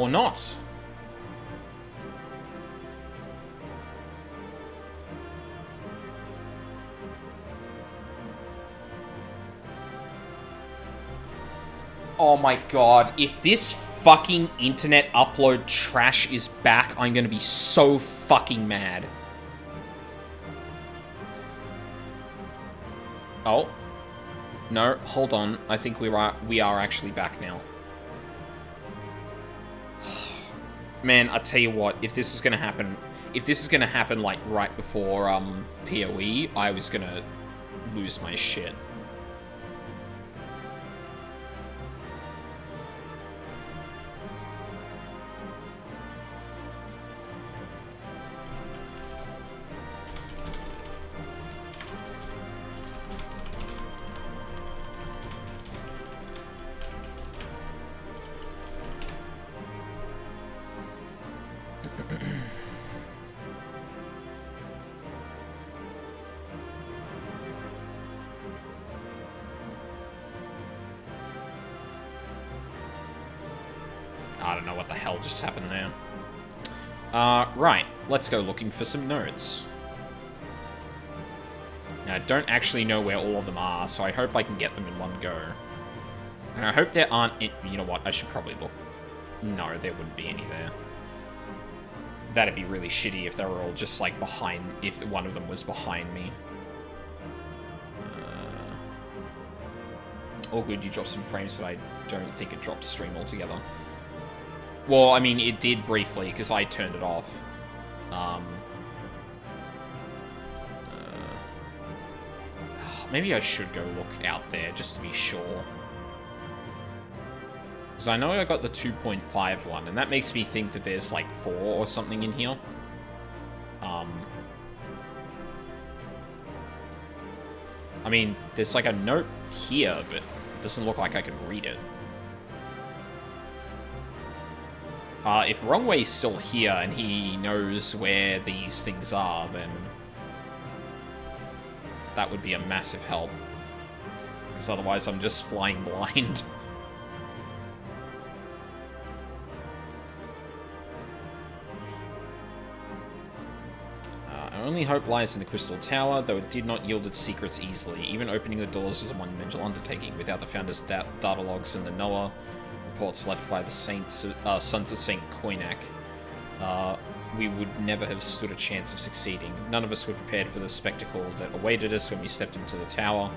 Or not. Oh my god, if this fucking internet upload trash is back, I'm gonna be so fucking mad. Oh. No, hold on. I think we are actually back now. Man, I tell you what, if this is gonna happen, like right before PoE, I was gonna lose my shit. I don't know what the hell just happened there. Right. Let's go looking for some nodes. Now, I don't actually know where all of them are, so I hope I can get them in one go. And I hope there aren't... You know what? I should probably look. No, there wouldn't be any there. That'd be really shitty if they were all just, like, behind... If one of them was behind me. All good, you dropped some frames, but I don't think it dropped stream altogether. Well, I mean, it did briefly, because I turned it off. Maybe I should go look out there, just to be sure. Because I know I got the 2.5 one, and that makes me think that there's, like, 4 or something in here. I mean, there's, like, a note here, but it doesn't look like I can read it. If Wrongway's still here and he knows where these things are, then that would be a massive help. Because otherwise I'm just flying blind. Our only hope lies in the Crystal Tower, though it did not yield its secrets easily. Even opening the doors was a monumental undertaking. Without the Founder's data logs and the Noah reports left by the Sons of Saint Koinak, we would never have stood a chance of succeeding. None of us were prepared for the spectacle that awaited us when we stepped into the tower.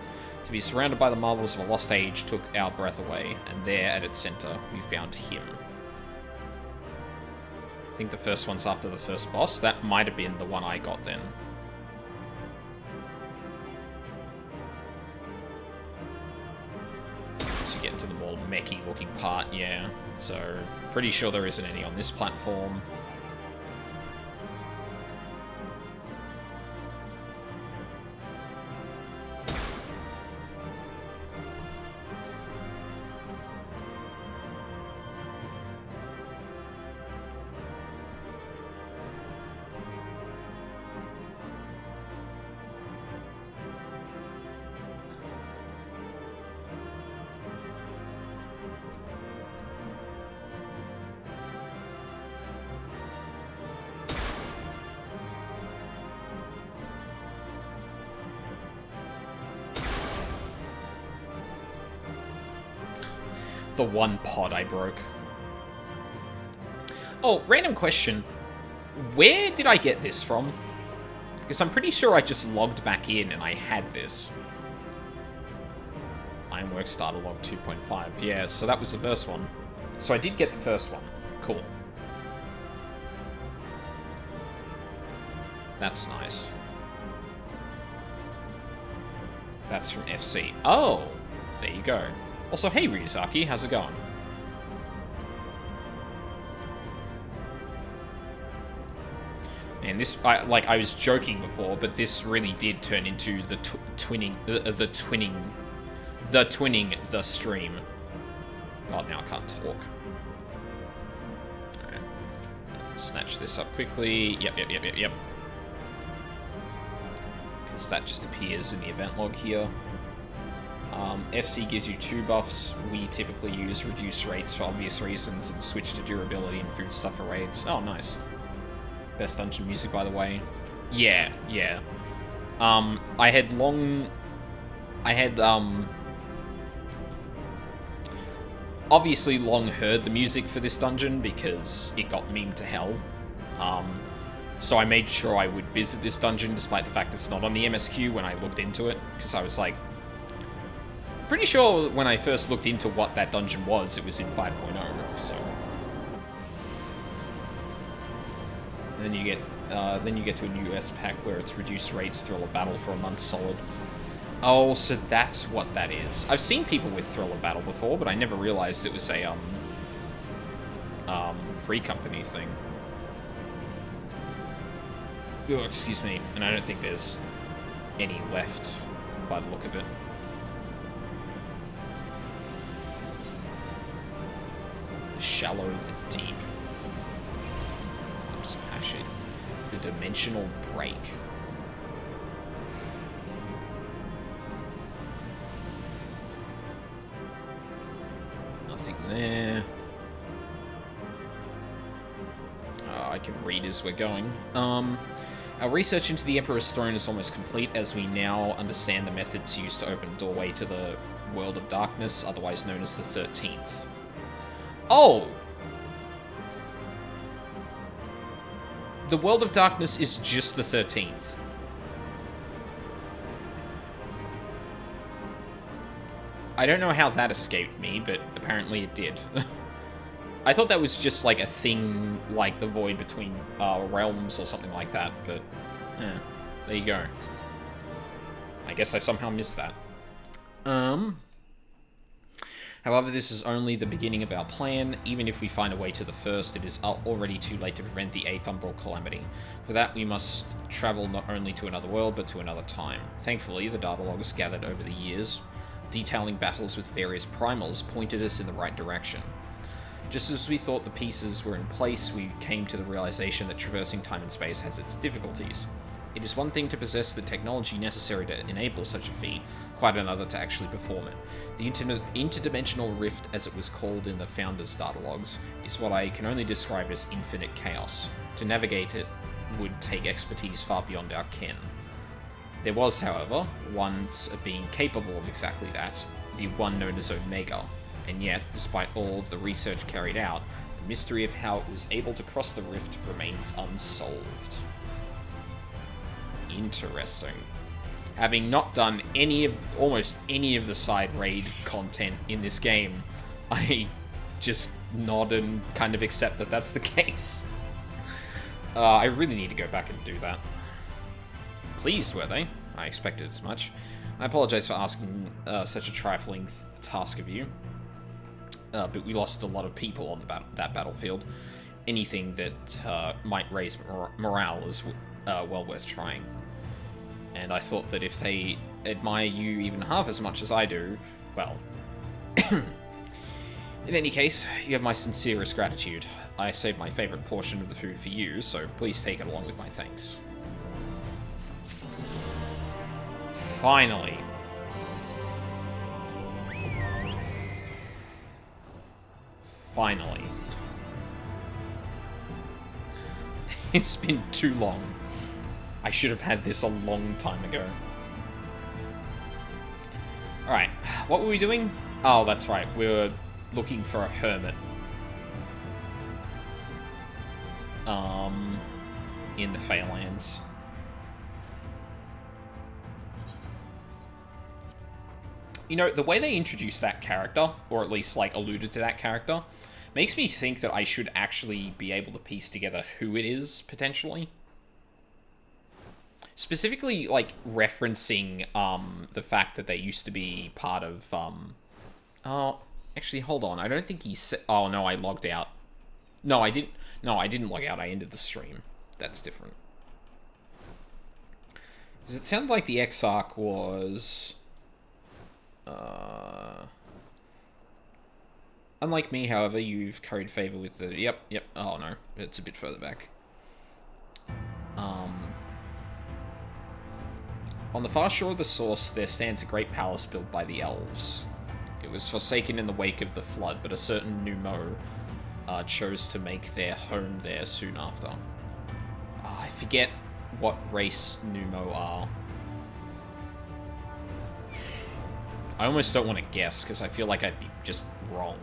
To be surrounded by the marvels of a lost age took our breath away, and there, at its center, we found him. I think the first one's after the first boss. That might have been the one I got then. So you get into the more mechy looking part, yeah. So, pretty sure there isn't any on this platform. The one pod I broke. Oh, random question. Where did I get this from? Because I'm pretty sure I just logged back in and I had this. Ironworks starter log 2.5. Yeah, so that was the first one. So I did get the first one. Cool. That's nice. That's from FC. Oh, there you go. Also, hey Ryuzaki, how's it going? Man, this, I was joking before, but this really did turn into the twinning the stream. God, now I can't talk. Alright. Snatch this up quickly. Yep. Because that just appears in the event log here. FC gives you 2 buffs. We typically use reduced rates for obvious reasons and switch to durability and food stuff for raids. Oh, nice. Best dungeon music, by the way. Yeah, yeah. I had obviously long heard the music for this dungeon because it got memed to hell. So I made sure I would visit this dungeon despite the fact it's not on the MSQ when I looked into it, because I was like, pretty sure when I first looked into what that dungeon was, it was in 5.0, so. And then you get to a new S pack where it's reduced rates Thriller Battle for a month solid. Oh, so that's what that is. I've seen people with Thriller Battle before, but I never realized it was a free company thing. Oh, excuse me. And I don't think there's any left by the look of it. Shallow the deep. Smash it. The dimensional break. Nothing there. I can read as we're going. Our research into the Emperor's Throne is almost complete, as we now understand the methods used to open a doorway to the World of Darkness, otherwise known as the 13th. Oh! The World of Darkness is just the 13th. I don't know how that escaped me, but apparently it did. I thought that was just like a thing like the void between realms or something like that, but there you go. I guess I somehow missed that. However, this is only the beginning of our plan. Even if we find a way to the first, it is already too late to prevent the 8th Umbral Calamity. For that, we must travel not only to another world, but to another time. Thankfully, the data logs gathered over the years, detailing battles with various primals, pointed us in the right direction. Just as we thought the pieces were in place, we came to the realization that traversing time and space has its difficulties. It is one thing to possess the technology necessary to enable such a feat, quite another to actually perform it. The interdimensional rift, as it was called in the Founders' data logs, is what I can only describe as infinite chaos. To navigate it would take expertise far beyond our ken. There was, however, once a being capable of exactly that, the one known as Omega, and yet, despite all of the research carried out, the mystery of how it was able to cross the rift remains unsolved. Interesting. Having not done almost any of the side raid content in this game, I just nod and kind of accept that that's the case. I really need to go back and do that. Pleased were they? I expected as much. I apologize for asking such a trifling task of you. But we lost a lot of people on that battlefield. Anything that might raise morale is well worth trying. And I thought that if they admire you even half as much as I do, well... In any case, you have my sincerest gratitude. I saved my favorite portion of the food for you, so please take it along with my thanks. Finally. Finally. It's been too long. I should have had this a long time ago. Alright, what were we doing? Oh, that's right, we were looking for a hermit. In the Feylands. You know, the way they introduced that character, or at least, like, alluded to that character, makes me think that I should actually be able to piece together who it is, potentially. Specifically, like, referencing, the fact that they used to be part of, Oh, actually, hold on, I don't think he said... Oh, no, I logged out. No, I didn't log out, I ended the stream. That's different. Because it sounded like the Exarch was... Unlike me, however, you've curried favor with the... Yep. Oh, no. It's a bit further back. On the far shore of the source, there stands a great palace built by the elves. It was forsaken in the wake of the flood, but a certain Numo chose to make their home there soon after. I forget what race Numo are. I almost don't want to guess, because I feel like I'd be just wrong.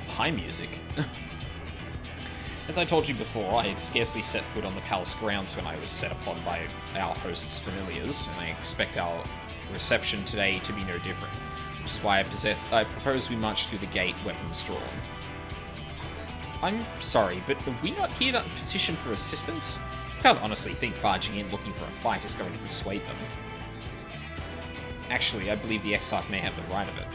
High music. As I told you before, I had scarcely set foot on the palace grounds when I was set upon by our host's familiars, and I expect our reception today to be no different, which is why I propose we march through the gate, weapons drawn. I'm sorry, but are we not here to petition for assistance? I can't honestly think barging in looking for a fight is going to persuade them. Actually, I believe the Exarch may have the right of it.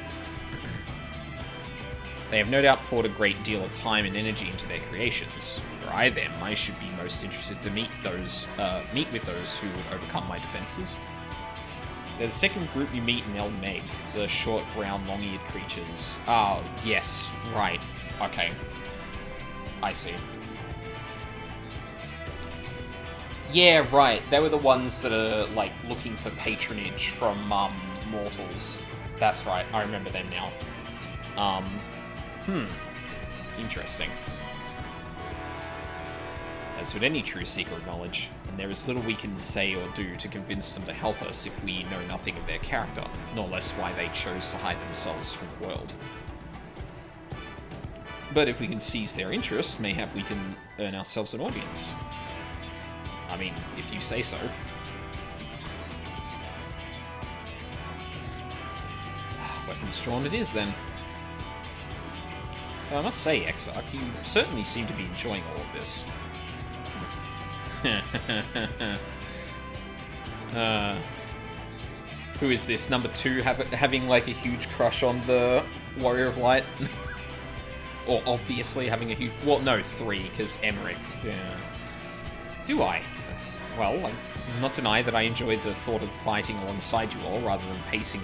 They have no doubt poured a great deal of time and energy into their creations. Were I them, I should be most interested to meet with those who would overcome my defenses. There's a second group you meet in El Meg, the short, brown, long-eared creatures. Oh, yes, right. Okay. I see. Yeah, right. They were the ones that are, like, looking for patronage from, mortals. That's right. I remember them now. Interesting. As with any true seeker of knowledge, and there is little we can say or do to convince them to help us if we know nothing of their character, nor less why they chose to hide themselves from the world. But if we can seize their interest, mayhap we can earn ourselves an audience. I mean, if you say so. Weapons drawn it is, then. Though I must say, Exarch, you certainly seem to be enjoying all of this. Who is this? Number 2 having, like, a huge crush on the Warrior of Light? Or obviously having a huge... Well, no, 3, because Emmerich. Yeah. Do I? Well, I'll not deny that I enjoy the thought of fighting alongside you all, rather than pacing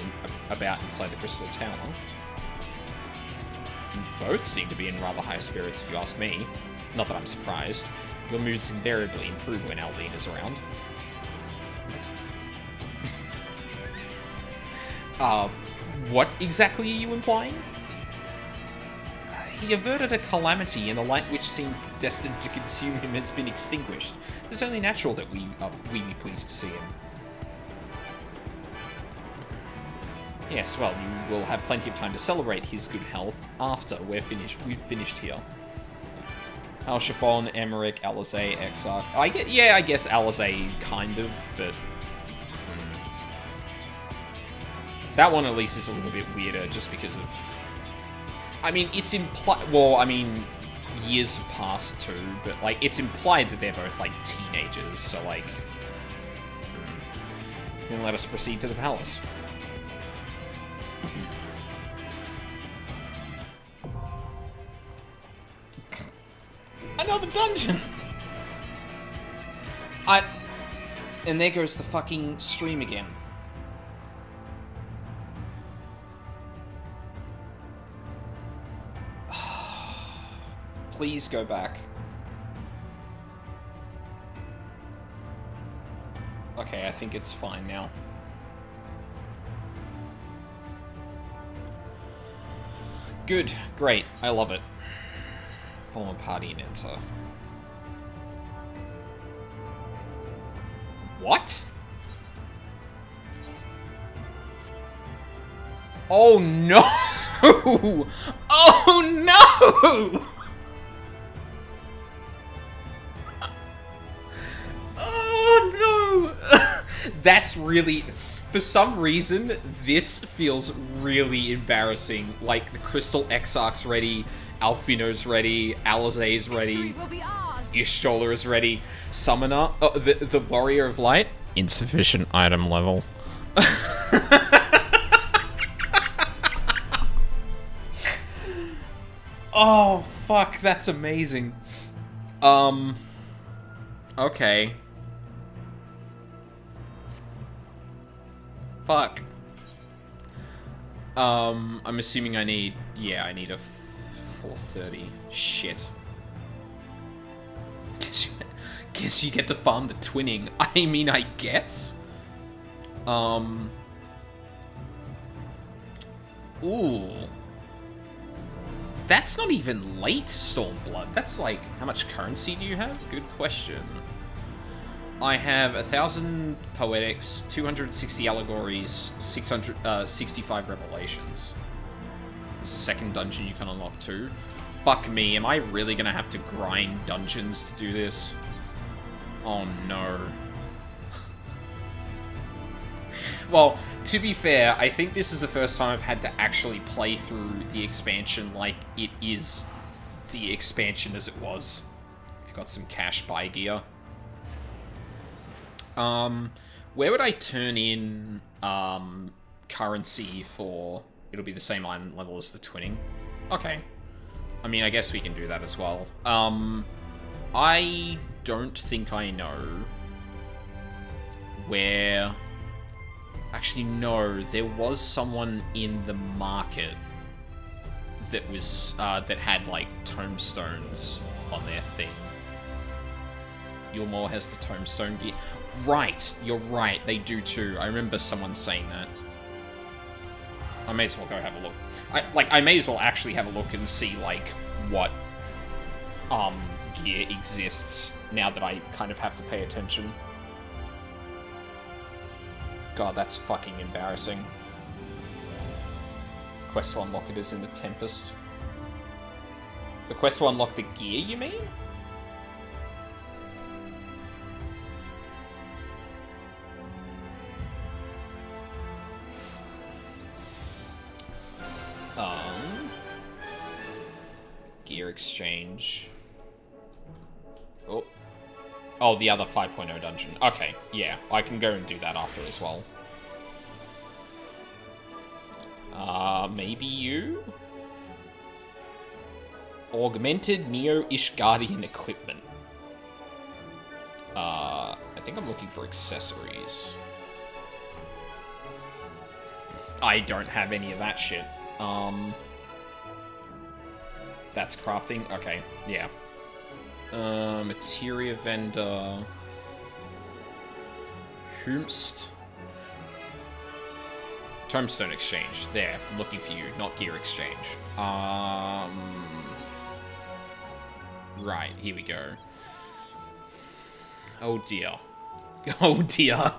about inside the Crystal Tower. You both seem to be in rather high spirits, if you ask me. Not that I'm surprised. Your moods invariably improve when Aldine is around. What exactly are you implying? He averted a calamity, and the light which seemed destined to consume him has been extinguished. It's only natural that we be pleased to see him. Yes, well, you will have plenty of time to celebrate his good health after we've finished here. Al Chiffon, Emmerich, Alizé, Exarch. I guess Alizé kind of, but that one at least is a little bit weirder just because of... I mean, it's implied... Well, I mean, years have passed too, but, like, it's implied that they're both, like, teenagers, so, like... Then let us proceed to the palace. Another dungeon! And there goes the fucking stream again. Please go back. Okay, I think it's fine now. Good. Great. I love it. Form a party and enter. What? Oh no! Oh no! Oh no! That's really... For some reason, this feels really embarrassing. Like, the Crystal Exarch's ready, Alfino's ready, Alizé's ready, Ishtola is ready, Summoner, the Warrior of Light, insufficient item level. Oh, fuck, that's amazing. Okay. Fuck. I'm assuming I need... Yeah, I need a 430. Shit. Guess you get to farm the twinning. I mean, I guess. Ooh. That's not even late Stormblood. That's like, how much currency do you have? Good question. I have 1,000 Poetics, 260 Allegories, 665 Revelations. There's a second dungeon you can unlock too. Fuck me, am I really gonna have to grind dungeons to do this? Oh no. Well, to be fair, I think this is the first time I've had to actually play through the expansion like it is the expansion as it was. I've got some cash buy gear. Where would I turn in currency for... It'll be the same island level as the twinning. Okay. I mean, I guess we can do that as well. I don't think I know where... Actually, no. There was someone in the market that was that had like tomestones on their thing. Yulmore has the tomestone gear. Right, you're right. They do too. I remember someone saying that. I may as well go have a look. I may as well actually have a look and see like what gear exists now that I kind of have to pay attention. God, that's fucking embarrassing. Quest to unlock it is in the Tempest. The quest to unlock the gear, you mean? Gear exchange. Oh, the other 5.0 dungeon. Okay, yeah, I can go and do that after as well. Maybe you? Augmented Neo-Ishgardian equipment. I think I'm looking for accessories. I don't have any of that shit. That's crafting? Okay, yeah. Materia vendor. Humst. Tomestone exchange. There, I'm looking for you, not gear exchange. Right, here we go. Oh dear. Oh dear.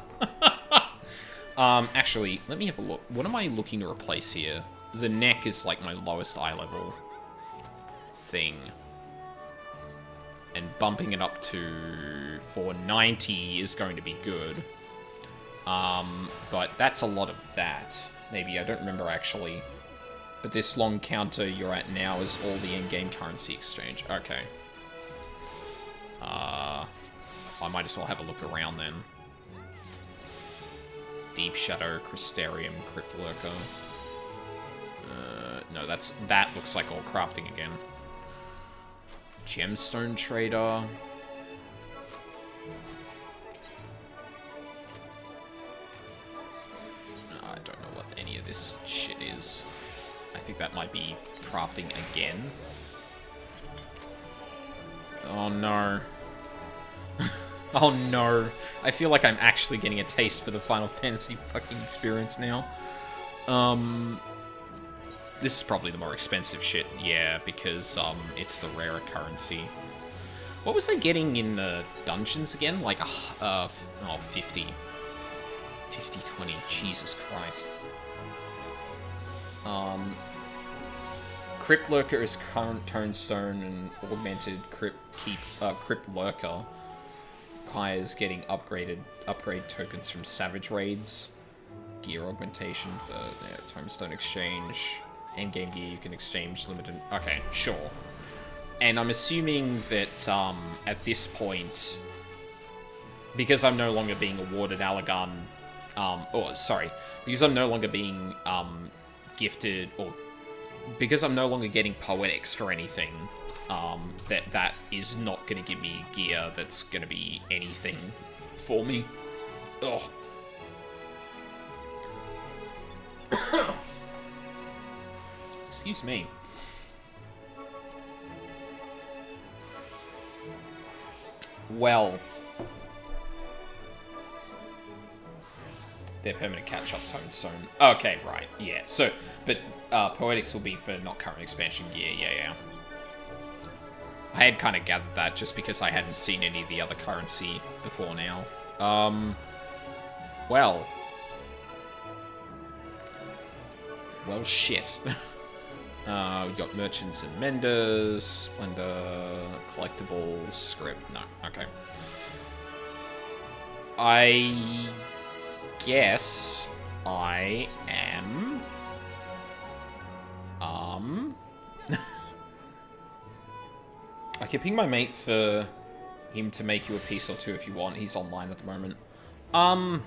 Actually, let me have a look. What am I looking to replace here? The neck is like my lowest eye level thing. And bumping it up to 490 is going to be good. But that's a lot of that. Maybe, I don't remember actually. But this long counter you're at now is all the in-game currency exchange. Okay. I might as well have a look around then. Deep Shadow, Crystarium, Crypt Lurker. No, that looks like all crafting again. Gemstone Trader. I don't know what any of this shit is. I think that might be crafting again. Oh no. Oh no. I feel like I'm actually getting a taste for the Final Fantasy fucking experience now. This is probably the more expensive shit, yeah, because it's the rarer currency. What was I getting in the dungeons again? Like, 50. 50-20, Jesus Christ. Crypt Lurker is current Tonestone, and augmented Crypt Lurker requires getting upgrade tokens from Savage Raids. Gear augmentation for Tomestone exchange. Endgame gear you can exchange limited... Okay, sure. And I'm assuming that at this point, because I'm no longer being awarded Allagan... because I'm no longer being gifted, or because I'm no longer getting Poetics for anything, that is not going to give me gear that's going to be anything for me. Ugh. Excuse me. Well. They're permanent catch-up tone zone. Okay, right, yeah. So, but Poetics will be for not current expansion gear, yeah. I had kind of gathered that just because I hadn't seen any of the other currency before now. Well. Well, shit. We got Merchants and Menders, Splendor, Collectibles, Script. No, okay. I guess I am... I can ping my mate for him to make you a piece or two if you want. He's online at the moment. I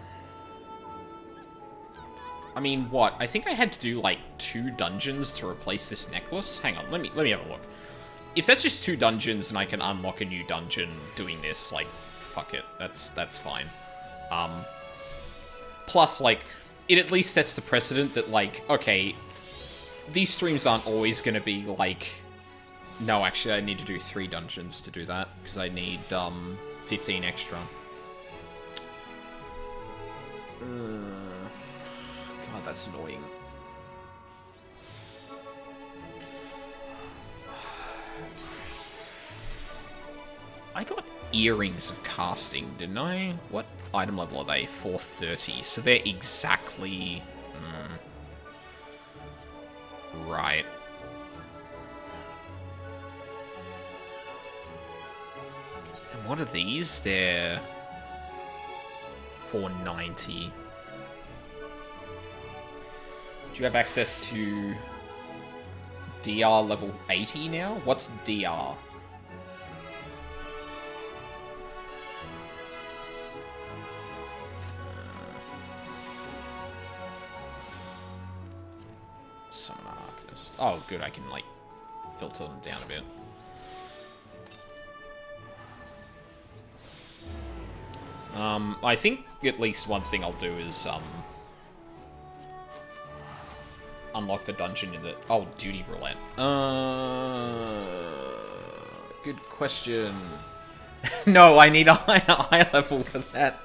mean, what? I think I had to do, like, 2 dungeons to replace this necklace. Hang on, let me have a look. If that's just 2 dungeons and I can unlock a new dungeon doing this, like, fuck it. That's fine. Plus, like, it at least sets the precedent that, like, okay, these streams aren't always gonna be, like... No, actually, I need to do 3 dungeons to do that, because I need, 15 extra. God, that's annoying. I got Earrings of Casting, didn't I? What item level are they? 430. So they're exactly... Right. And what are these? They're... 490. Do you have access to DR level 80 now? What's DR? Summon Arcanist. Oh, good, I can, like, filter them down a bit. I think at least one thing I'll do is, unlock the dungeon in the... Oh, Duty Roulette. Good question. No, I need a high level for that.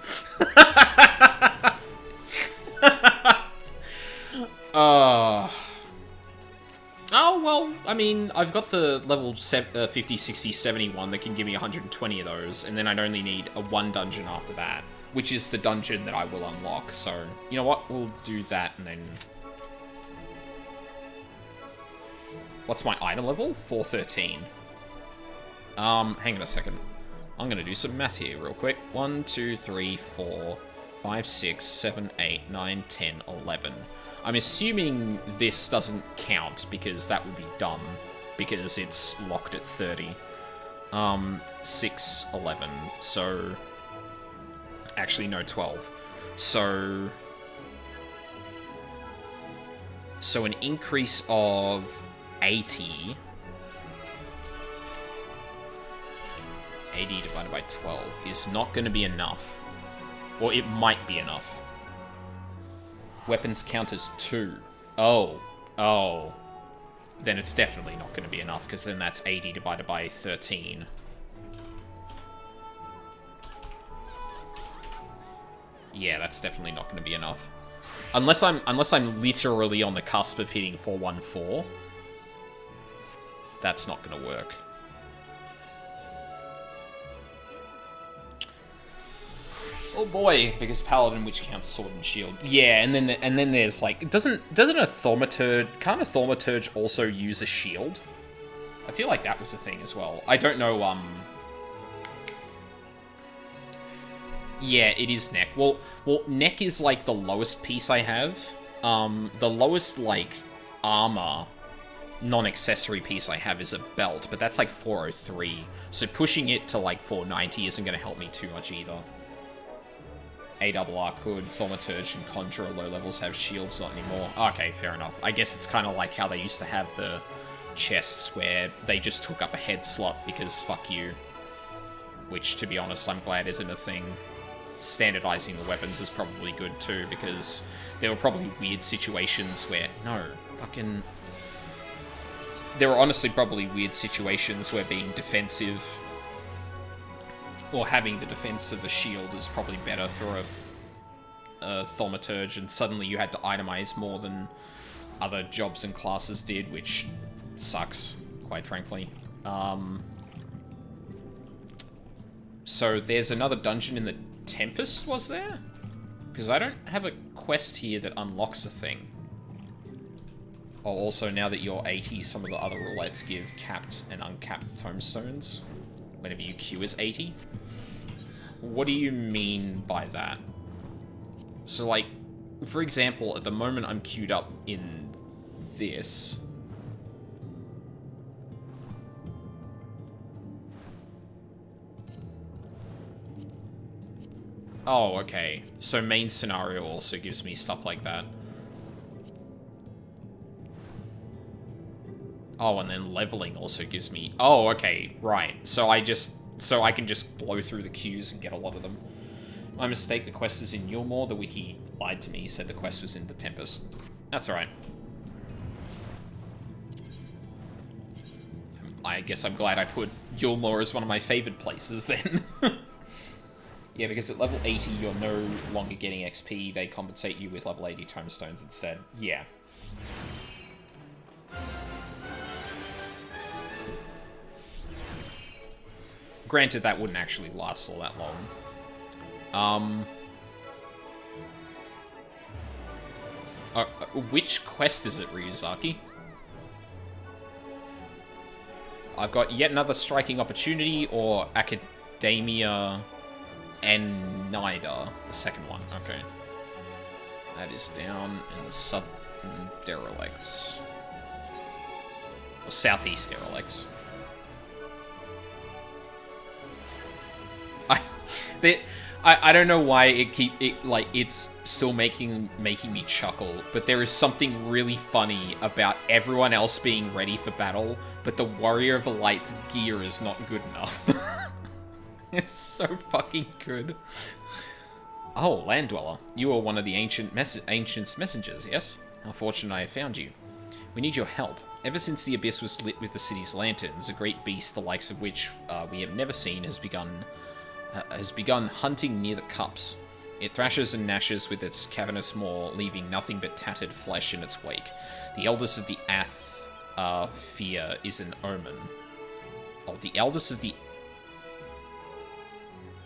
Oh, well, I mean, I've got the level 50, 60, 71 that can give me 120 of those, and then I'd only need a 1 dungeon after that, which is the dungeon that I will unlock, so, you know what, we'll do that, and then... What's my item level? 413. Hang on a second. I'm gonna do some math here real quick. 1, 2, 3, 4, 5, 6, 7, 8, 9, 10, 11. I'm assuming this doesn't count, because that would be dumb, because it's locked at 30. 6, 11, so... Actually, no, 12. So an increase of 80... 80 divided by 12 is not going to be enough. Or it might be enough. Weapons count as 2. Oh. Then it's definitely not going to be enough, because then that's 80 divided by 13. Yeah, that's definitely not going to be enough. Unless I'm literally on the cusp of hitting 414. That's not going to work. Oh boy, because Paladin, which counts Sword and Shield. Yeah, and then there's like, doesn't a Thaumaturge, can't a Thaumaturge also use a shield? I feel like that was a thing as well. I don't know. Yeah, it is neck. Well, neck is like the lowest piece I have. The lowest like armor non-accessory piece I have is a belt, but that's like 403. So pushing it to like 490 isn't going to help me too much either. ARR could, Thaumaturge and Conjurer low levels have shields, not anymore. Okay, fair enough. I guess it's kind of like how they used to have the chests where they just took up a head slot because fuck you. Which, to be honest, I'm glad isn't a thing. Standardizing the weapons is probably good too, because there were probably weird situations where... No, fucking... There were honestly probably weird situations where being defensive or having the defense of a shield is probably better for a thaumaturge, and suddenly you had to itemize more than other jobs and classes did, which sucks, quite frankly. So there's another dungeon in the Tempest, was there? Because I don't have a quest here that unlocks a thing. Oh, also, now that you're 80, some of the other roulettes give capped and uncapped tomestones whenever you queue as 80. What do you mean by that? So, like, for example, at the moment I'm queued up in this. Oh, okay. So main scenario also gives me stuff like that. Oh, and then leveling also gives me... Oh, okay, right. So I can just blow through the queues and get a lot of them. My mistake, the quest is in Yulmore. The wiki lied to me, said the quest was in the Tempest. That's alright. I guess I'm glad I put Yulmore as one of my favored places then. Yeah, because at level 80, you're no longer getting XP. They compensate you with level 80 tomestones instead. Yeah. Granted, that wouldn't actually last all that long. Which quest is it, Ryuzaki? I've got yet another striking opportunity, or Academia Enida, the second one. Okay. That is down in the southern derelicts. Or southeast derelicts. I don't know why it's still making me chuckle, but there is something really funny about everyone else being ready for battle, but the Warrior of the Light's gear is not good enough. It's so fucking good. Oh, Land Dweller. You are one of the Ancient's messengers, yes? How fortunate I have found you. We need your help. Ever since the Abyss was lit with the city's lanterns, a great beast, the likes of which we have never seen, has begun hunting near the cups. It thrashes and gnashes with its cavernous maw, leaving nothing but tattered flesh in its wake. The eldest of the fear is an omen. Oh, the eldest of the...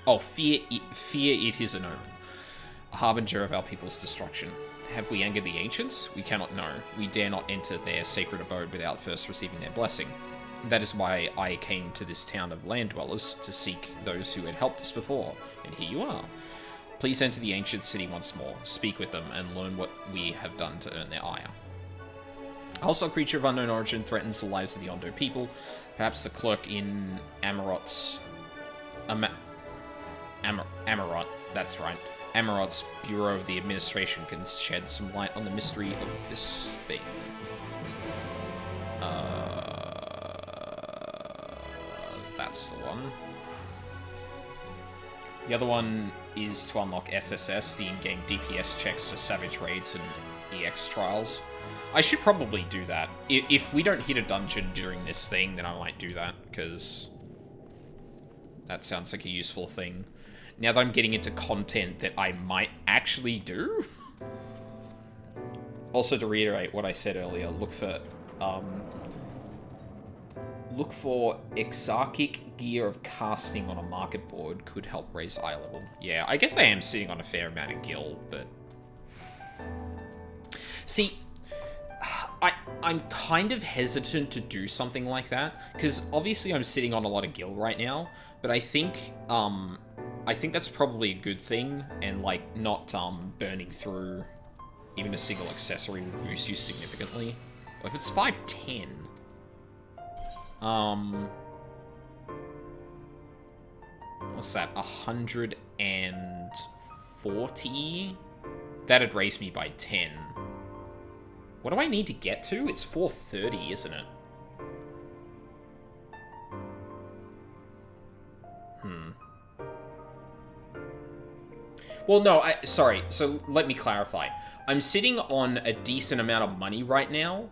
Oh, fear it is an omen. A harbinger of our people's destruction. Have we angered the ancients? We cannot know. We dare not enter their sacred abode without first receiving their blessing. That is why I came to this town of land dwellers, to seek those who had helped us before, and here you are. Please enter the ancient city once more, speak with them, and learn what we have done to earn their ire. A hostile creature of unknown origin threatens the lives of the Ondo people. Perhaps the clerk in Amarot's... Amarot, that's right. Amarot's Bureau of the Administration can shed some light on the mystery of this thing. That's the one. The other one is to unlock SSS, the in-game DPS checks for Savage Raids and EX trials. I should probably do that. If we don't hit a dungeon during this thing, then I might do that, because that sounds like a useful thing. Now that I'm getting into content that I might actually do. Also, to reiterate what I said earlier, look for Exarchic gear of casting on a market board could help raise eye level. Yeah, I guess I am sitting on a fair amount of gil, but... See, I'm kind of hesitant to do something like that, because obviously I'm sitting on a lot of gil right now, but I think that's probably a good thing, and, like, not, burning through even a single accessory would boost you significantly. Well, if it's 510... what's that? 140? That'd raise me by 10. What do I need to get to? It's 430, isn't it? Well, no, sorry. So let me clarify. I'm sitting on a decent amount of money right now.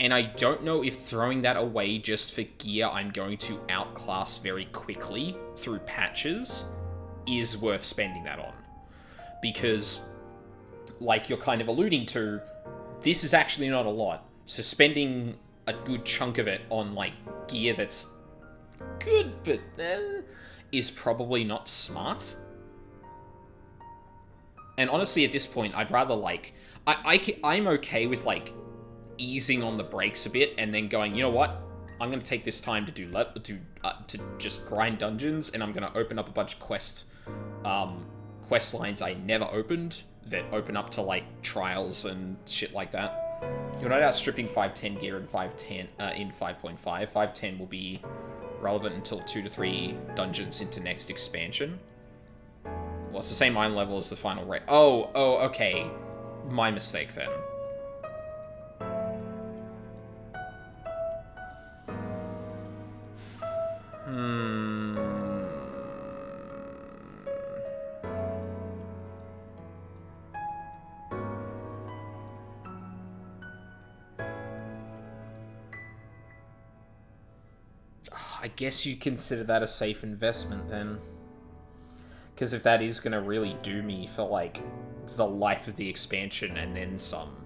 And I don't know if throwing that away just for gear I'm going to outclass very quickly through patches is worth spending that on. Because, like you're kind of alluding to, this is actually not a lot. So spending a good chunk of it on, like, gear that's good, but is probably not smart. And honestly, at this point, I'd rather, like... I'm okay with, like, easing on the brakes a bit and then going, you know what? I'm going to take this time to to just grind dungeons, and I'm going to open up a bunch of quest lines I never opened that open up to, like, trials and shit like that. You're not outstripping 510 gear in 5.10 in 5.5. 510 will be relevant until 2 to 3 dungeons into next expansion. Well, it's the same item level as the final raid. Oh, okay. My mistake then. I guess you consider that a safe investment then. Because if that is going to really do me for, like, the life of the expansion and then some.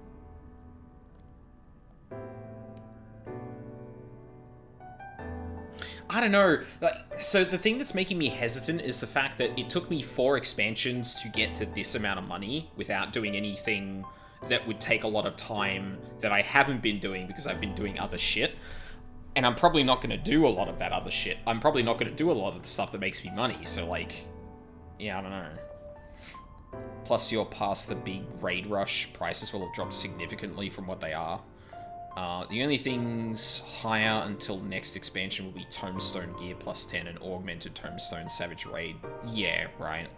I don't know. Like, so the thing that's making me hesitant is the fact that it took me 4 expansions to get to this amount of money without doing anything that would take a lot of time that I haven't been doing because I've been doing other shit. And I'm probably not going to do a lot of that other shit. I'm probably not going to do a lot of the stuff that makes me money, so, like... Yeah, I don't know. Plus, you're past the big raid rush. Prices will have dropped significantly from what they are. The only things higher until next expansion will be Tombstone Gear plus 10 and Augmented Tombstone Savage Raid. Yeah, right.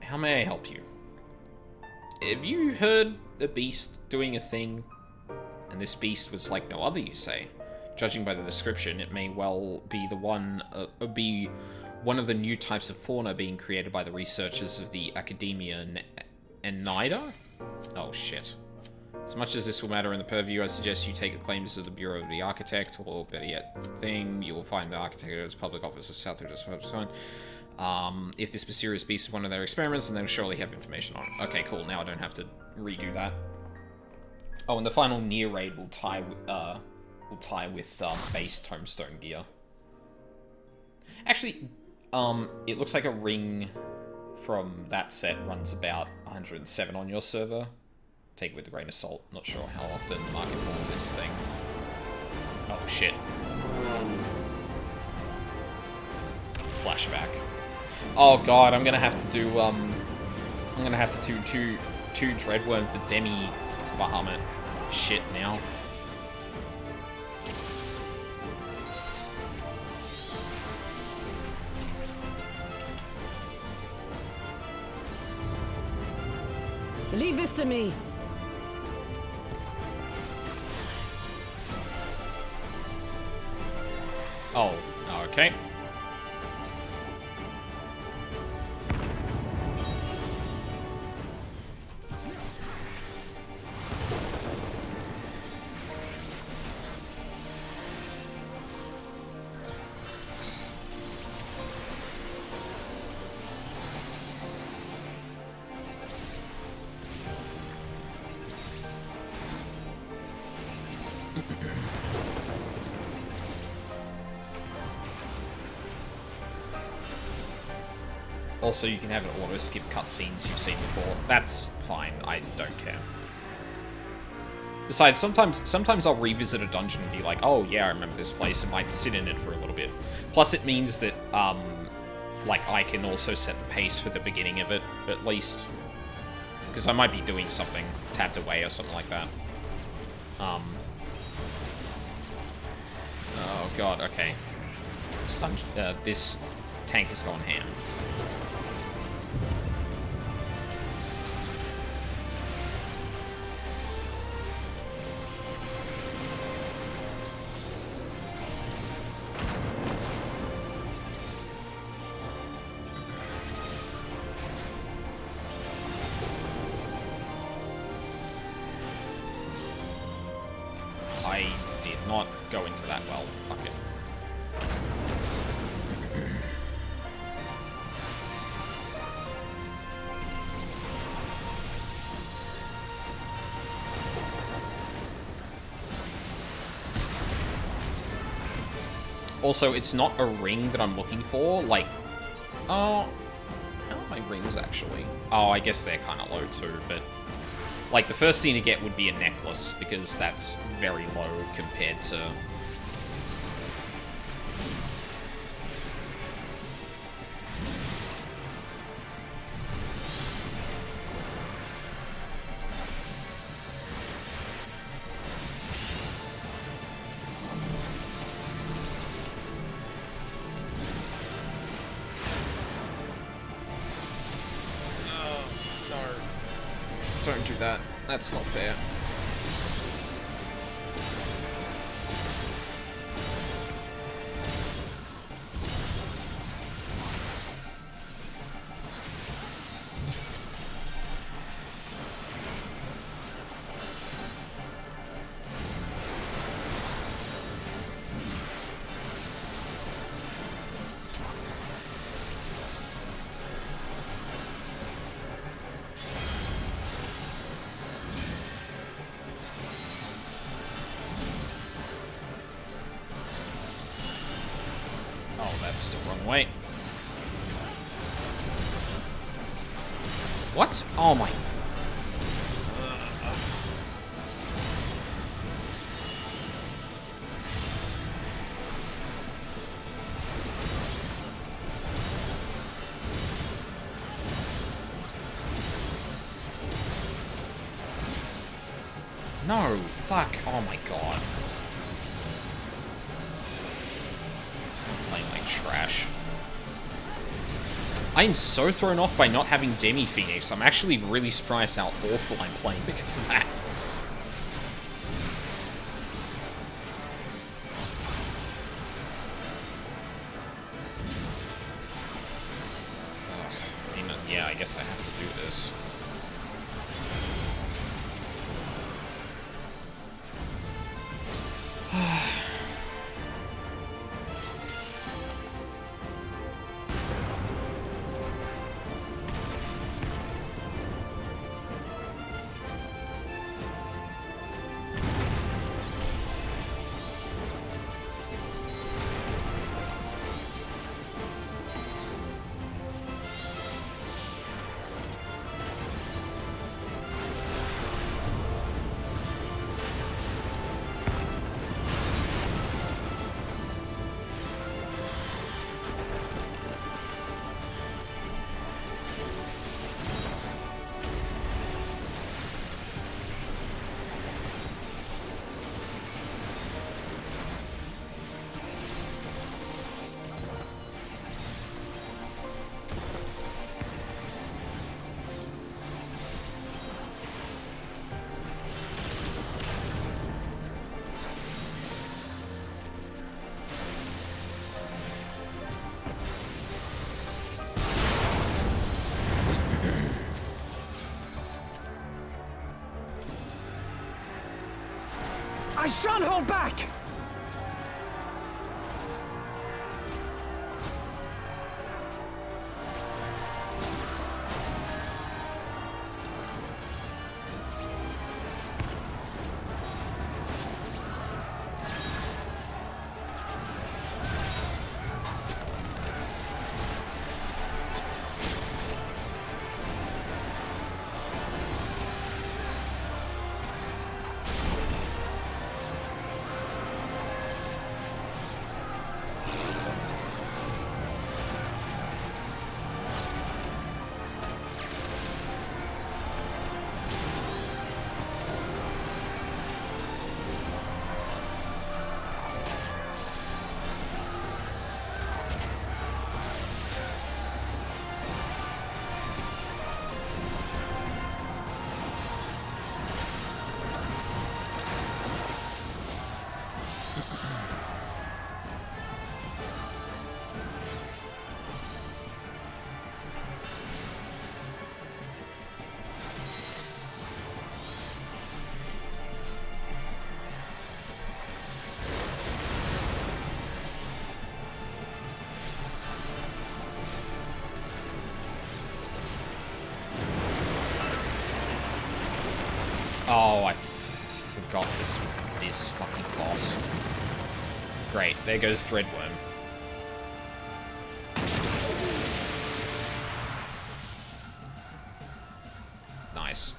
How may I help you? Have you heard a beast doing a thing? And this beast was like no other, you say? Judging by the description, it may well be one of the new types of fauna being created by the researchers of the Academia and NIDA? Oh, shit. As much as this will matter in the purview, I suggest you take the claims of the Bureau of the Architect, or better yet, the thing. You will find the Architect at his public office south of this website. If this mysterious beast is one of their experiments, then they'll surely have information on it. Okay, cool. Now I don't have to redo that. Oh, and the final near raid will tie with base Tombstone gear. Actually, it looks like a ring from that set runs about 107 on your server. Take it with a grain of salt. Not sure how often market for this thing. Oh shit. Flashback. Oh god, I'm gonna have to do two Dreadworm for Demi Bahamut. Shit now. Leave this to me. Oh, okay. Also, you can have it auto-skip cutscenes you've seen before. That's fine. I don't care. Besides, sometimes I'll revisit a dungeon and be like, oh yeah, I remember this place, and might sit in it for a little bit. Plus, it means that, like, I can also set the pace for the beginning of it, at least. Because I might be doing something tapped away or something like that. Oh god, okay. This tank has gone ham. not go into that well. Fuck it. Also, it's not a ring that I'm looking for. Like, oh, how are my rings actually? Oh, I guess they're kind of low too, but like the first thing to get would be a necklace because that's very low compared to. Don't do that. That's not fair. That's the wrong way. What? Oh my. No, fuck. Oh my god. Trash. I'm so thrown off by not having Demi Phoenix. I'm actually really surprised how awful I'm playing because of that. I mean, yeah, I guess I have to do this. I shan't hold back! Oh, I forgot this was this fucking boss. Great, there goes Dreadworm. Nice.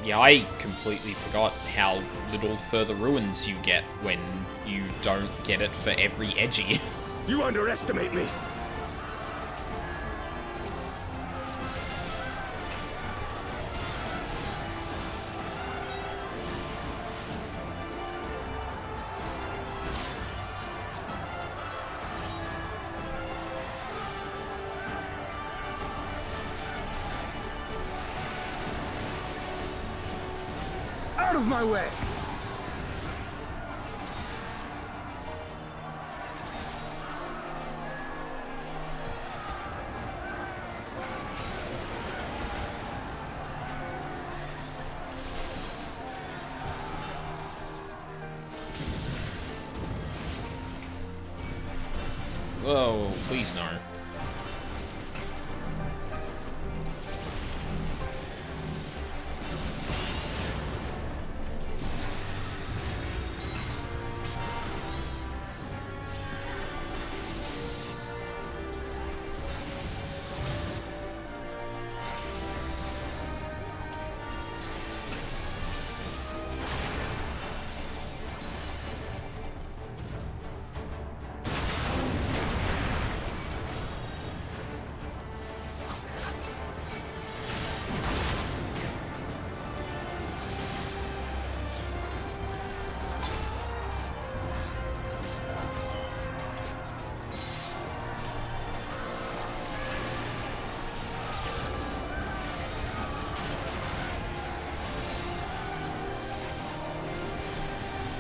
Yeah, I completely forgot how little further ruins you get when you don't get it for every edgy. You underestimate me! Out of my way! Whoa, please no.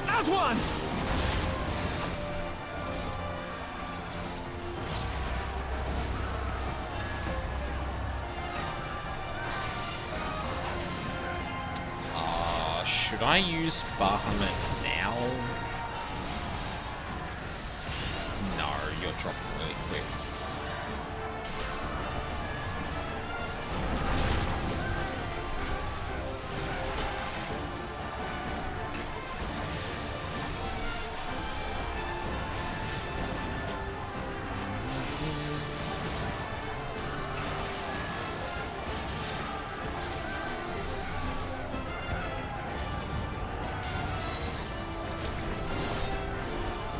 As one! Should I use Bahamut now? No, you're dropping really quick.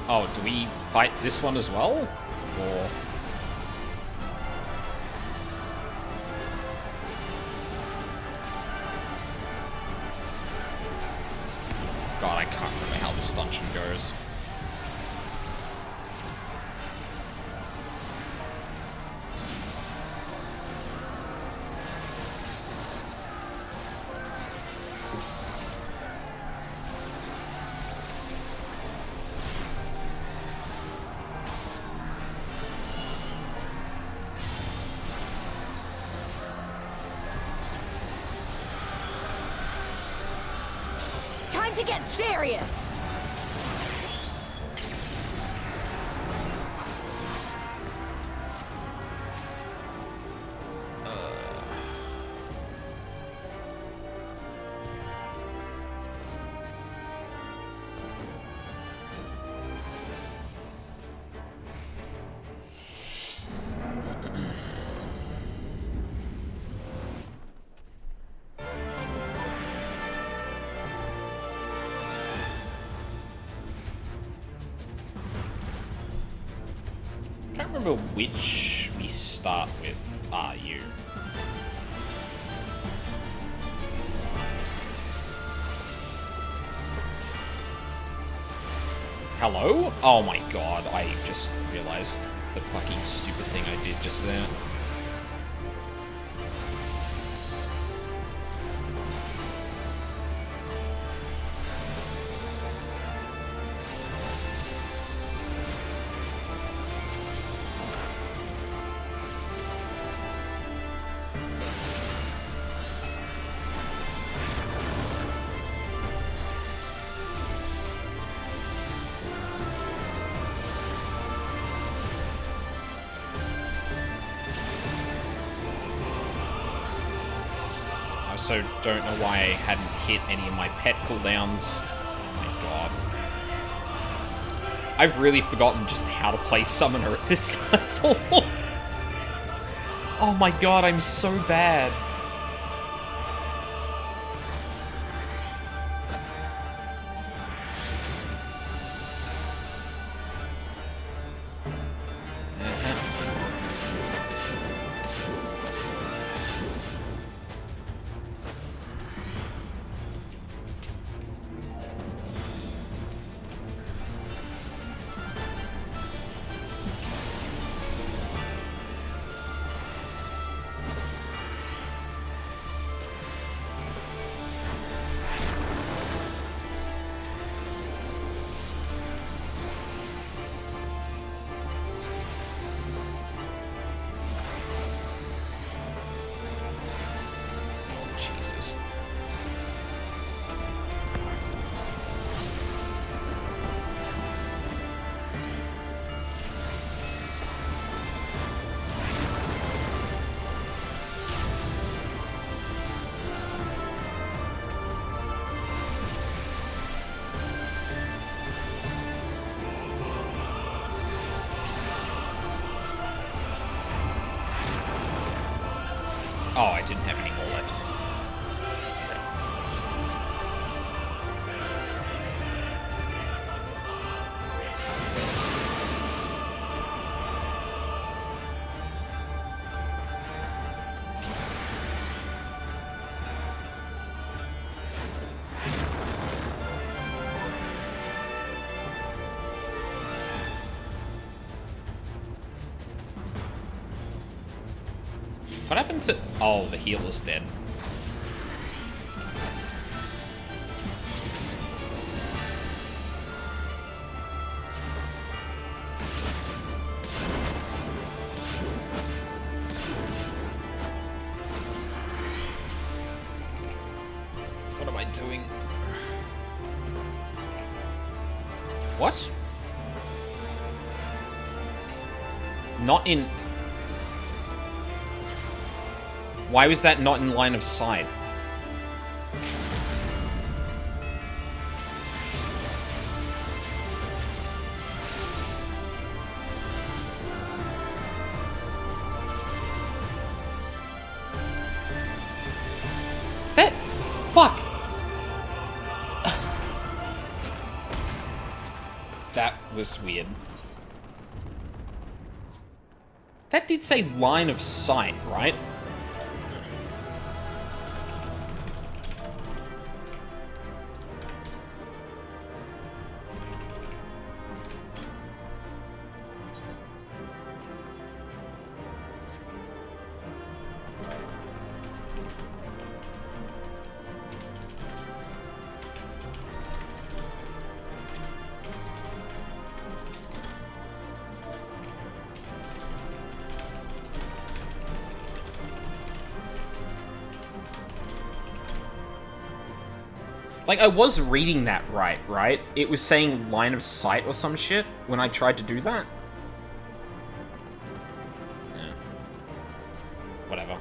Oh, do we fight this one as well? Or... God, I can't remember how this dungeon goes. to get serious! I don't remember which we start with. You. Hello? Oh my god, I just realized the fucking stupid thing I did just there. I also don't know why I hadn't hit any of my pet cooldowns. Oh my god. I've really forgotten just how to play Summoner at this level. Oh my god, I'm so bad. Jesus. Oh, I didn't have any more left. What happened to... Oh, the healer's dead. What am I doing? What? Not in... Why was that not in line of sight? That... Fuck! That was weird. That did say line of sight, right? Like, I was reading that right? It was saying line of sight or some shit when I tried to do that. Yeah. Whatever.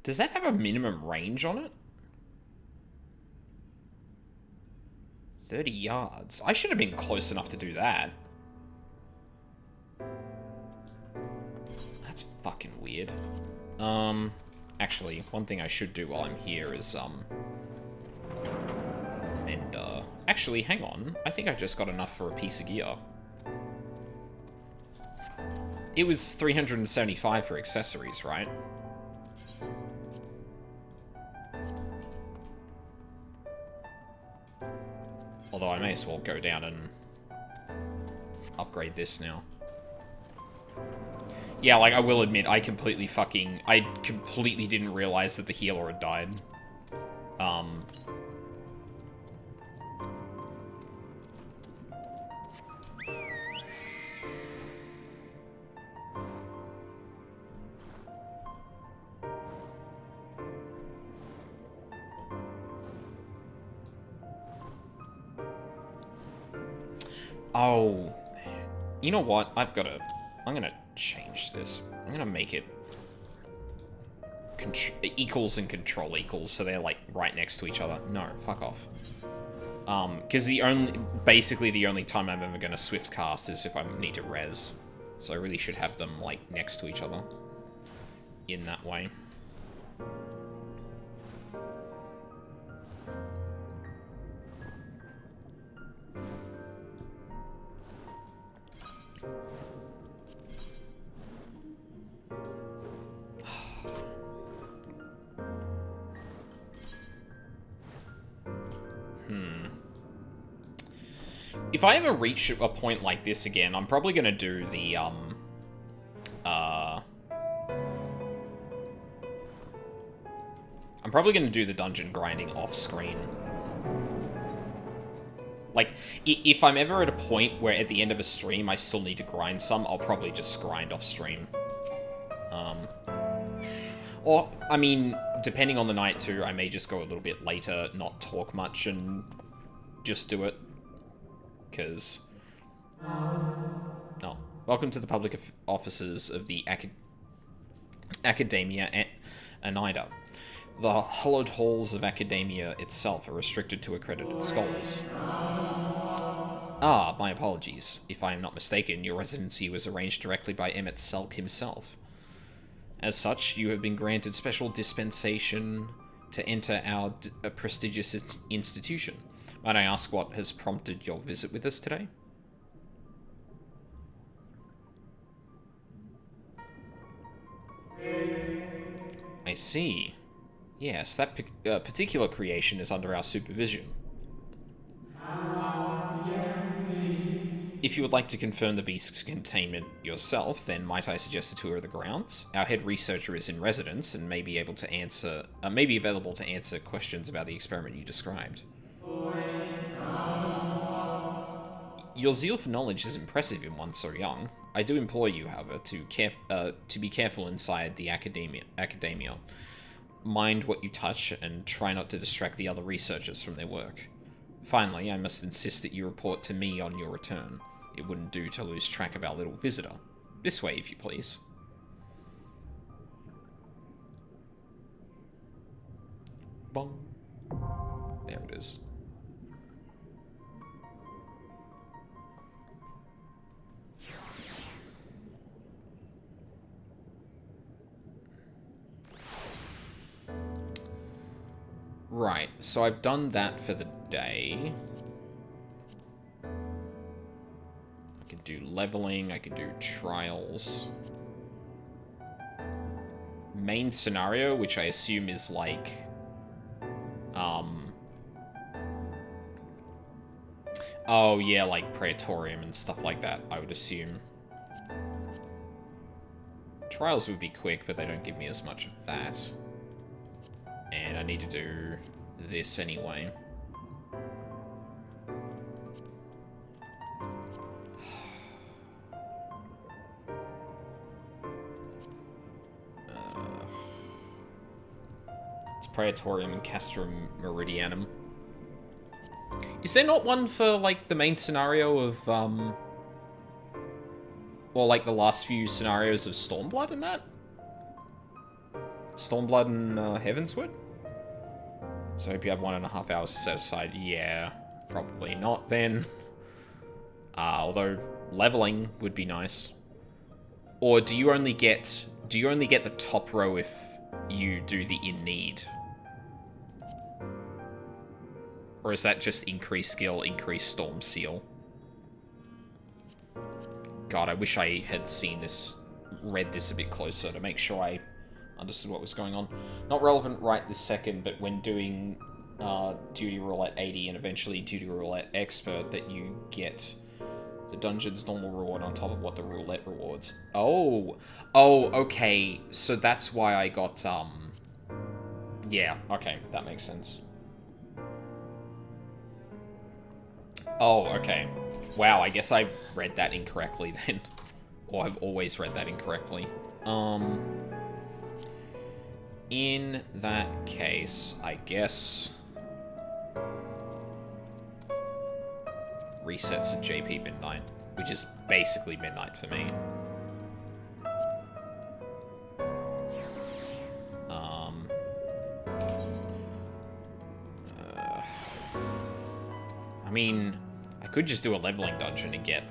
Does that have a minimum range on it? 30 yards. I should have been close enough to do that. That's fucking weird. Actually, one thing I should do while I'm here is, actually, hang on. I think I just got enough for a piece of gear. It was 375 for accessories, right? Although I may as well go down and upgrade this now. Yeah, like, I will admit, I completely didn't realize that the healer had died. Oh, you know what? I'm gonna change this. I'm gonna make it equals and control equals, so they're like right next to each other. No, fuck off. Because basically the only time I'm ever gonna swift cast is if I need to res. So I really should have them like next to each other in that way. If I ever reach a point like this again, I'm probably gonna do the, I'm probably gonna do the dungeon grinding off-screen. Like, if I'm ever at a point where at the end of a stream I still need to grind some, I'll probably just grind off-stream. Or, I mean, depending on the night too, I may just go a little bit later, not talk much, and just do it. Because... Oh. Welcome to the public offices of the Academia Anida. The hallowed halls of Academia itself are restricted to accredited scholars. Ah, my apologies. If I am not mistaken, your residency was arranged directly by Emmett Selk himself. As such, you have been granted special dispensation to enter our prestigious institution. Might I ask what has prompted your visit with us today? I see. Yes, that particular creation is under our supervision. If you would like to confirm the beast's containment yourself, then might I suggest a tour of the grounds? Our head researcher is in residence and may be able to answer, may be available to answer questions about the experiment you described. Your zeal for knowledge is impressive in one so young. I do implore you, however, to be careful inside the academia. Mind what you touch, and try not to distract the other researchers from their work. Finally, I must insist that you report to me on your return. It wouldn't do to lose track of our little visitor. This way, if you please. Bong. There it is. Right, so I've done that for the day. I can do leveling, I can do trials. Main scenario, which I assume is like... Oh yeah, like Praetorium and stuff like that, I would assume. Trials would be quick, but they don't give me as much of that. And I need to do this anyway. Praetorium and Castrum Meridianum. Is there not one for, like, the main scenario of, or, like, the last few scenarios of Stormblood and that? Stormblood and, Heavensward? So I hope you have 1.5 hours set aside. Yeah, probably not then. Although, leveling would be nice. Or do you only get the top row if you do the in need? Or is that just increase skill, increase storm seal? God, I wish I had read this a bit closer to make sure I understood what was going on. Not relevant right this second, but when doing Duty Roulette 80 and eventually Duty Roulette Expert, that you get the dungeon's normal reward on top of what the roulette rewards. Oh, okay. So that's why I got, yeah, okay, that makes sense. Oh, okay. Wow, I guess I read that incorrectly then. Or I've always read that incorrectly. In that case, I guess... resets at JP midnight, which is basically midnight for me. I mean, I could just do a leveling dungeon and get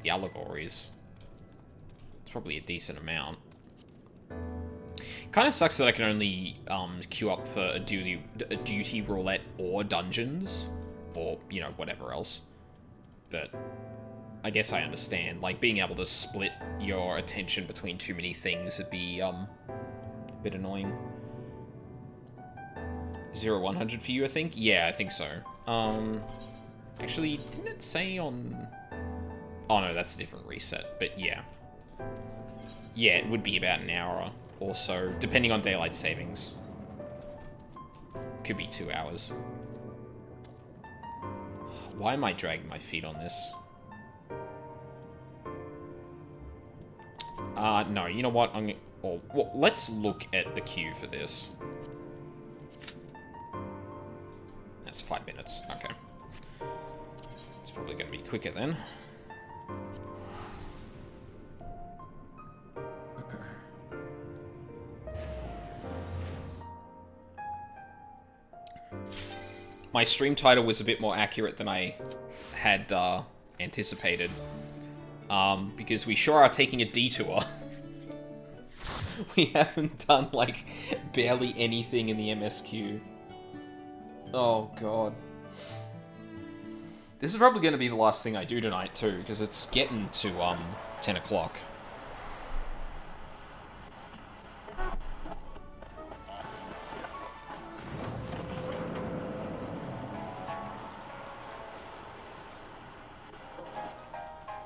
the allegories. It's probably a decent amount. Kind of sucks that I can only queue up for a duty roulette or dungeons. Or, you know, whatever else. But I guess I understand. Like, being able to split your attention between too many things would be, a bit annoying. 0-100 for you, I think? Yeah, I think so. Actually, didn't it say on... Oh, no, that's a different reset. But, yeah. Yeah, it would be about an hour or so, depending on daylight savings. Could be 2 hours. Why am I dragging my feet on this? No, you know what? Well, let's look at the queue for this. That's 5 minutes. Okay. It's probably going to be quicker then. My stream title was a bit more accurate than I had anticipated. Because we sure are taking a detour. We haven't done, like, barely anything in the MSQ. Oh, God. This is probably going to be the last thing I do tonight, too, because it's getting to, 10 o'clock.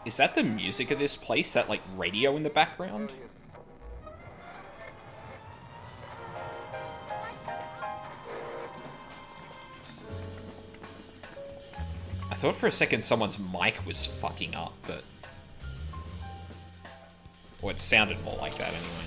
Is that the music of this place? That, like, radio in the background? I thought for a second someone's mic was fucking up, but... Or it sounded more like that, anyway.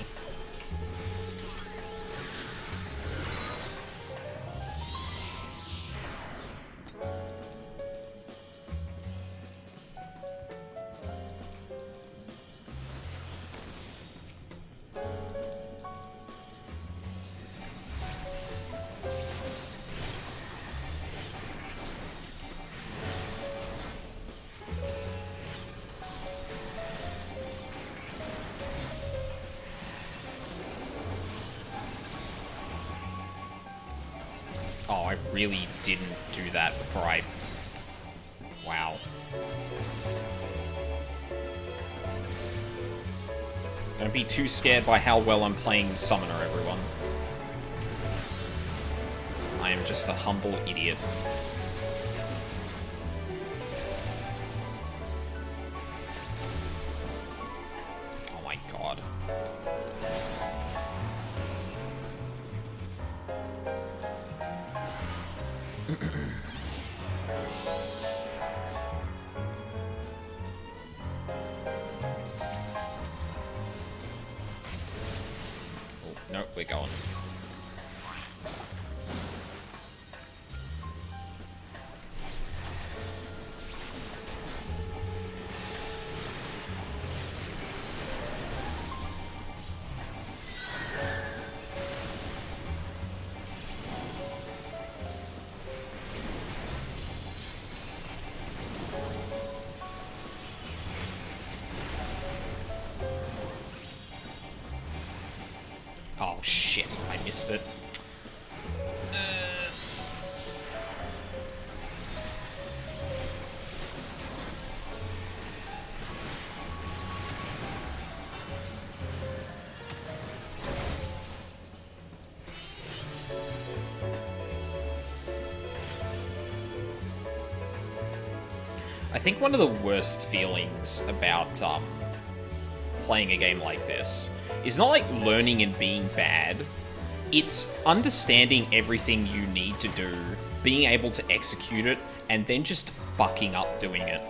Oh, I really didn't do that before I... Wow. Don't be too scared by how well I'm playing Summoner, everyone. I am just a humble idiot. Oh my god. Oh, no, we're going. Oh, shit. I missed it. I think one of the worst feelings about playing a game like this is not like learning and being bad. It's understanding everything you need to do, being able to execute it, and then just fucking up doing it.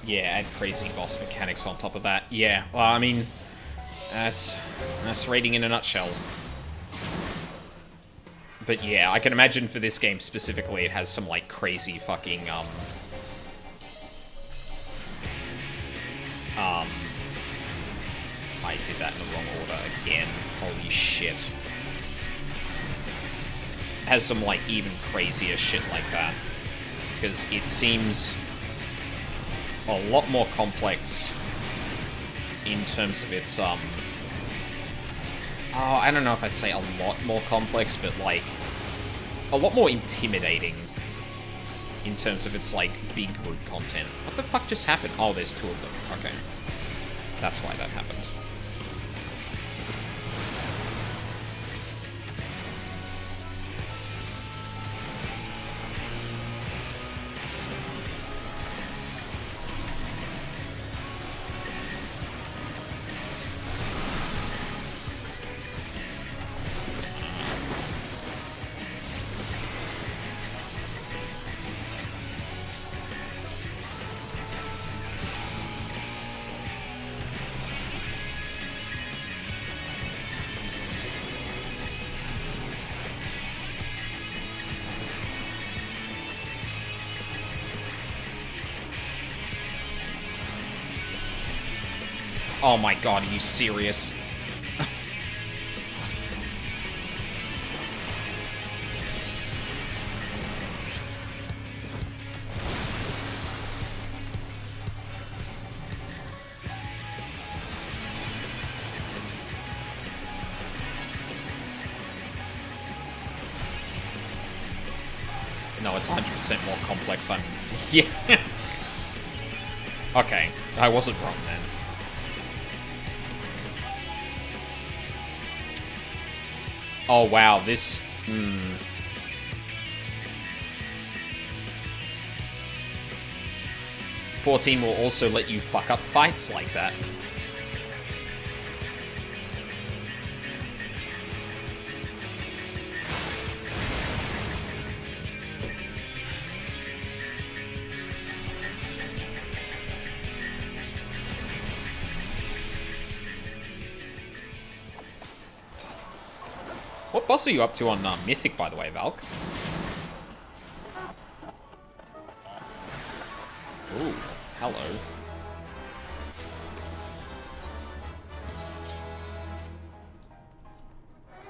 Yeah, add crazy boss mechanics on top of that. Yeah, well, I mean, that's raiding in a nutshell. But yeah, I can imagine for this game specifically, it has some, like, crazy fucking, I did that in the wrong order again. Holy shit. It has some, like, even crazier shit like that. Because it seems a lot more complex in terms of its, oh, I don't know if I'd say a lot more complex, but, like, a lot more intimidating in terms of its, like, big group content. What the fuck just happened? Oh, there's two of them. Okay. That's why that happened. Oh my god, are you serious? No, it's 100% more complex. Yeah. Okay, I wasn't wrong then. Oh wow, this... 14 will also let you fuck up fights like that. What boss are you up to on Mythic, by the way, Valk? Ooh, hello.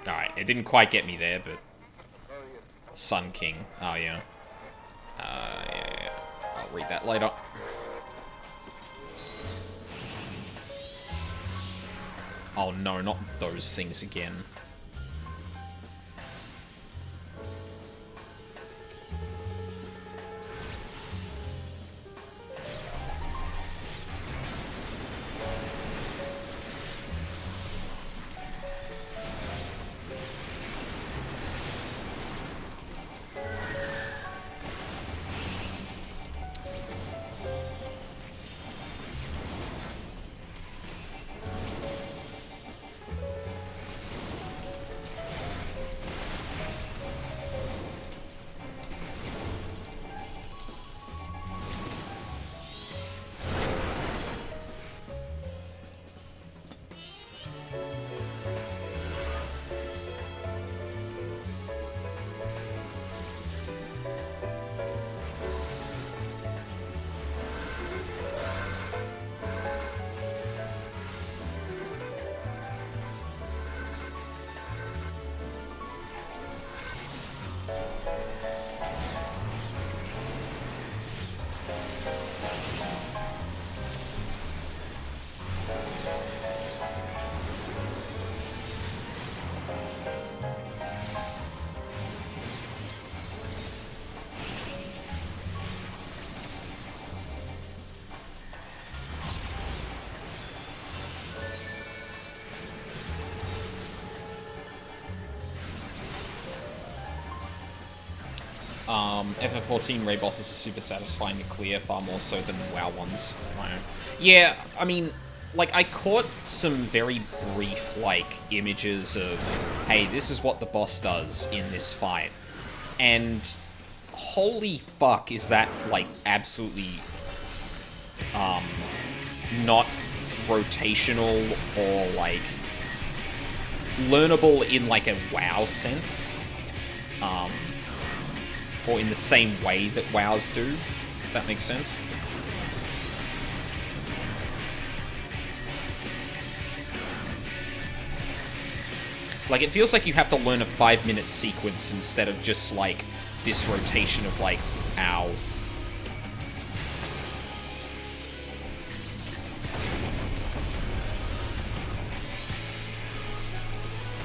Alright, it didn't quite get me there, but... Sun King. Oh, yeah. Yeah. I'll read that later. Oh no, not those things again. FF14 raid bosses are super satisfying to clear, far more so than WoW ones. Yeah, I mean, like, I caught some very brief, like, images of, hey, this is what the boss does in this fight. And holy fuck, is that, like, absolutely, not rotational or, like, learnable in, like, a WoW sense. Or in the same way that WoWs do, if that makes sense. Like, it feels like you have to learn a 5-minute sequence instead of just, like, this rotation of, like, ow.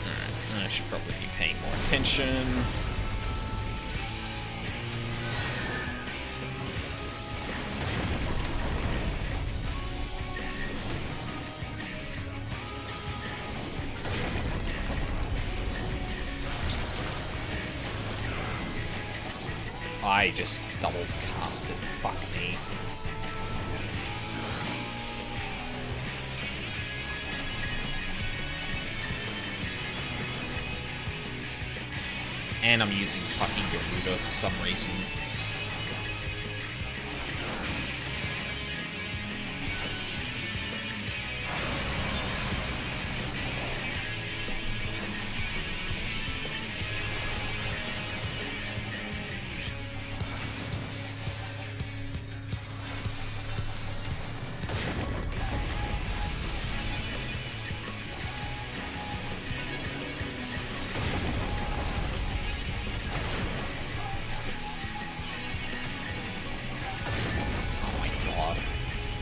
Alright, I should probably be paying more attention. I just double casted. Fuck me. And I'm using fucking Garuda for some reason.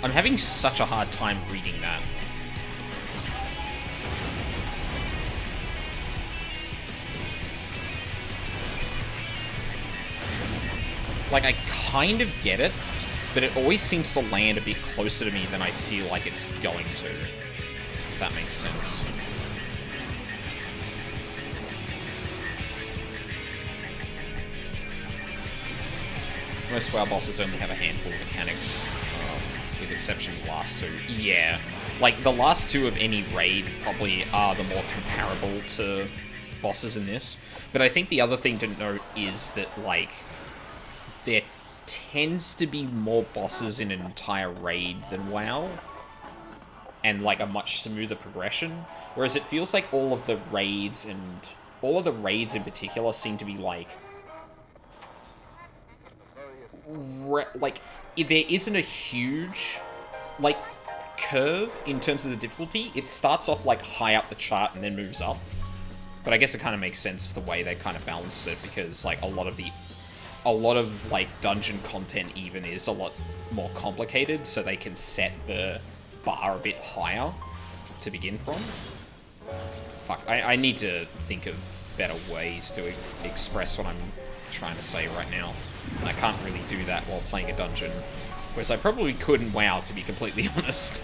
I'm having such a hard time reading that. Like, I kind of get it, but it always seems to land a bit closer to me than I feel like it's going to. If that makes sense. Most WoW bosses only have a handful of mechanics. With the exception of the last two. Yeah. Like, the last two of any raid probably are the more comparable to bosses in this. But I think the other thing to note is that, like, there tends to be more bosses in an entire raid than WoW. And, like, a much smoother progression. Whereas it feels like all of the raids in particular seem to be, like... there isn't a huge, like, curve in terms of the difficulty. It starts off, like, high up the chart and then moves up. But I guess it kind of makes sense the way they kind of balanced it, because, like, a lot of, like, dungeon content even is a lot more complicated, so they can set the bar a bit higher to begin from. Fuck, I need to think of better ways to express what I'm trying to say right now. And I can't really do that while playing a dungeon. Whereas I probably could in WoW, to be completely honest.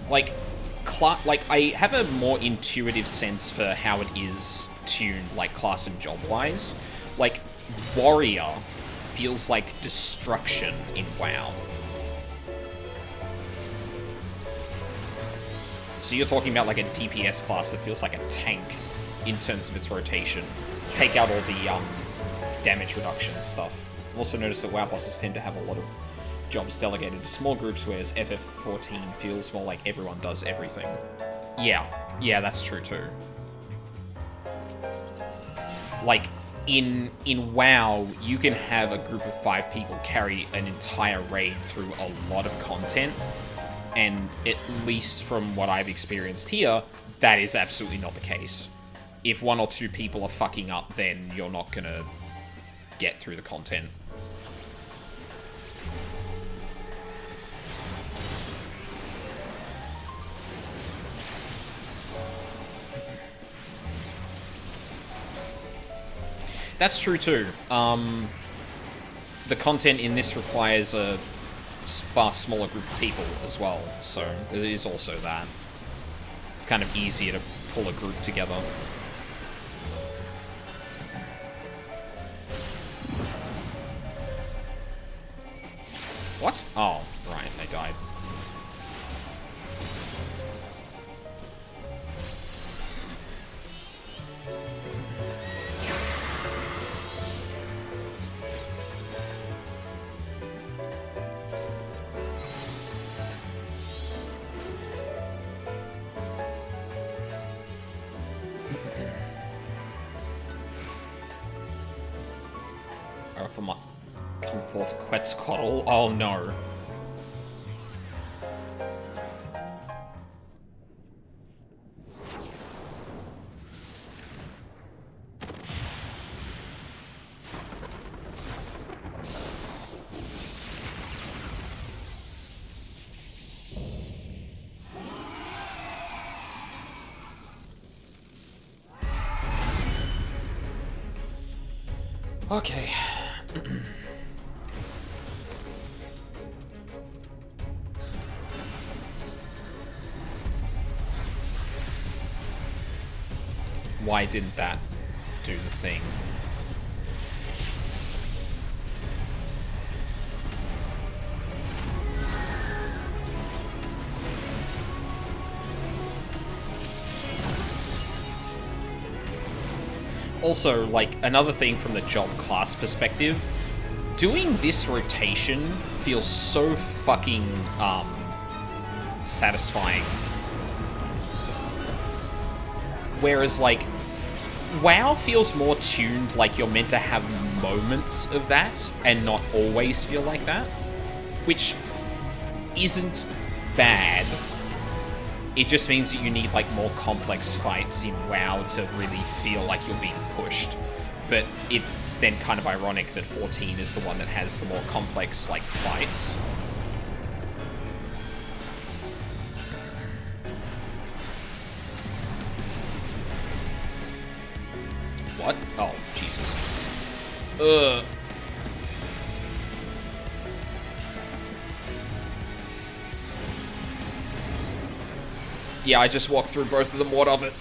Like, I have a more intuitive sense for how it is tuned, like, class and job-wise. Like, Warrior feels like destruction in WoW. So you're talking about, like, a DPS class that feels like a tank in terms of its rotation. Take out all the damage reduction stuff. Also notice that WoW bosses tend to have a lot of jobs delegated to small groups, whereas FF14 feels more like everyone does everything. Yeah, that's true too. Like, in WoW, you can have a group of 5 people carry an entire raid through a lot of content, and at least from what I've experienced here, that is absolutely not the case. If 1 or 2 people are fucking up, then you're not gonna get through the content. That's true too. The content in this requires a far smaller group of people as well, so there is also that. It's kind of easier to pull a group together. What? Oh, right, they died. For my come forth Quetzalcoatl. Oh no. Okay. Why didn't that do the thing? Also, like, another thing from the job class perspective, doing this rotation feels so fucking, satisfying. Whereas, like, WoW feels more tuned, like you're meant to have moments of that, and not always feel like that. Which isn't bad. It just means that you need, like, more complex fights in WoW to really feel like you're being pushed. But it's then kind of ironic that 14 is the one that has the more complex, like, fights. What? Oh, Jesus. Ugh. Yeah, I just walked through both of them. What of it?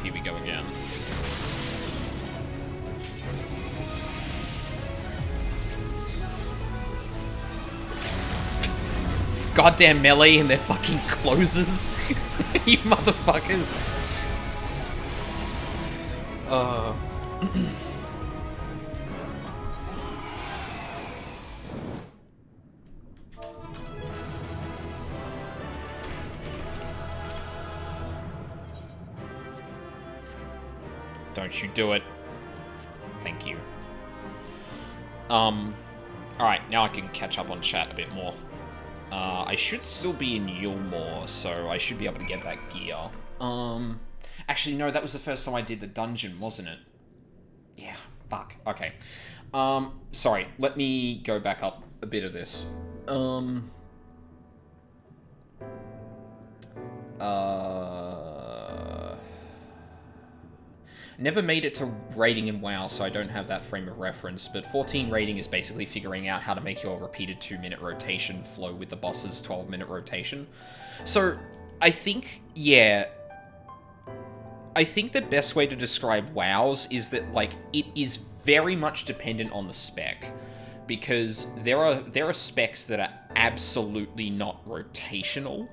Here we go again. Goddamn melee and their fucking closes. You motherfuckers. Don't you do it. Thank you. Alright, now I can catch up on chat a bit more. I should still be in Yulmore, so I should be able to get that gear. Actually, no, that was the first time I did the dungeon, wasn't it? Yeah, fuck. Okay. Sorry, let me go back up a bit of this. Never made it to raiding in WoW, so I don't have that frame of reference, but 14 raiding is basically figuring out how to make your repeated 2-minute rotation flow with the boss's 12-minute rotation. So, I think, yeah... I think the best way to describe WoWs is that, like, it is very much dependent on the spec. Because there are specs that are absolutely not rotational.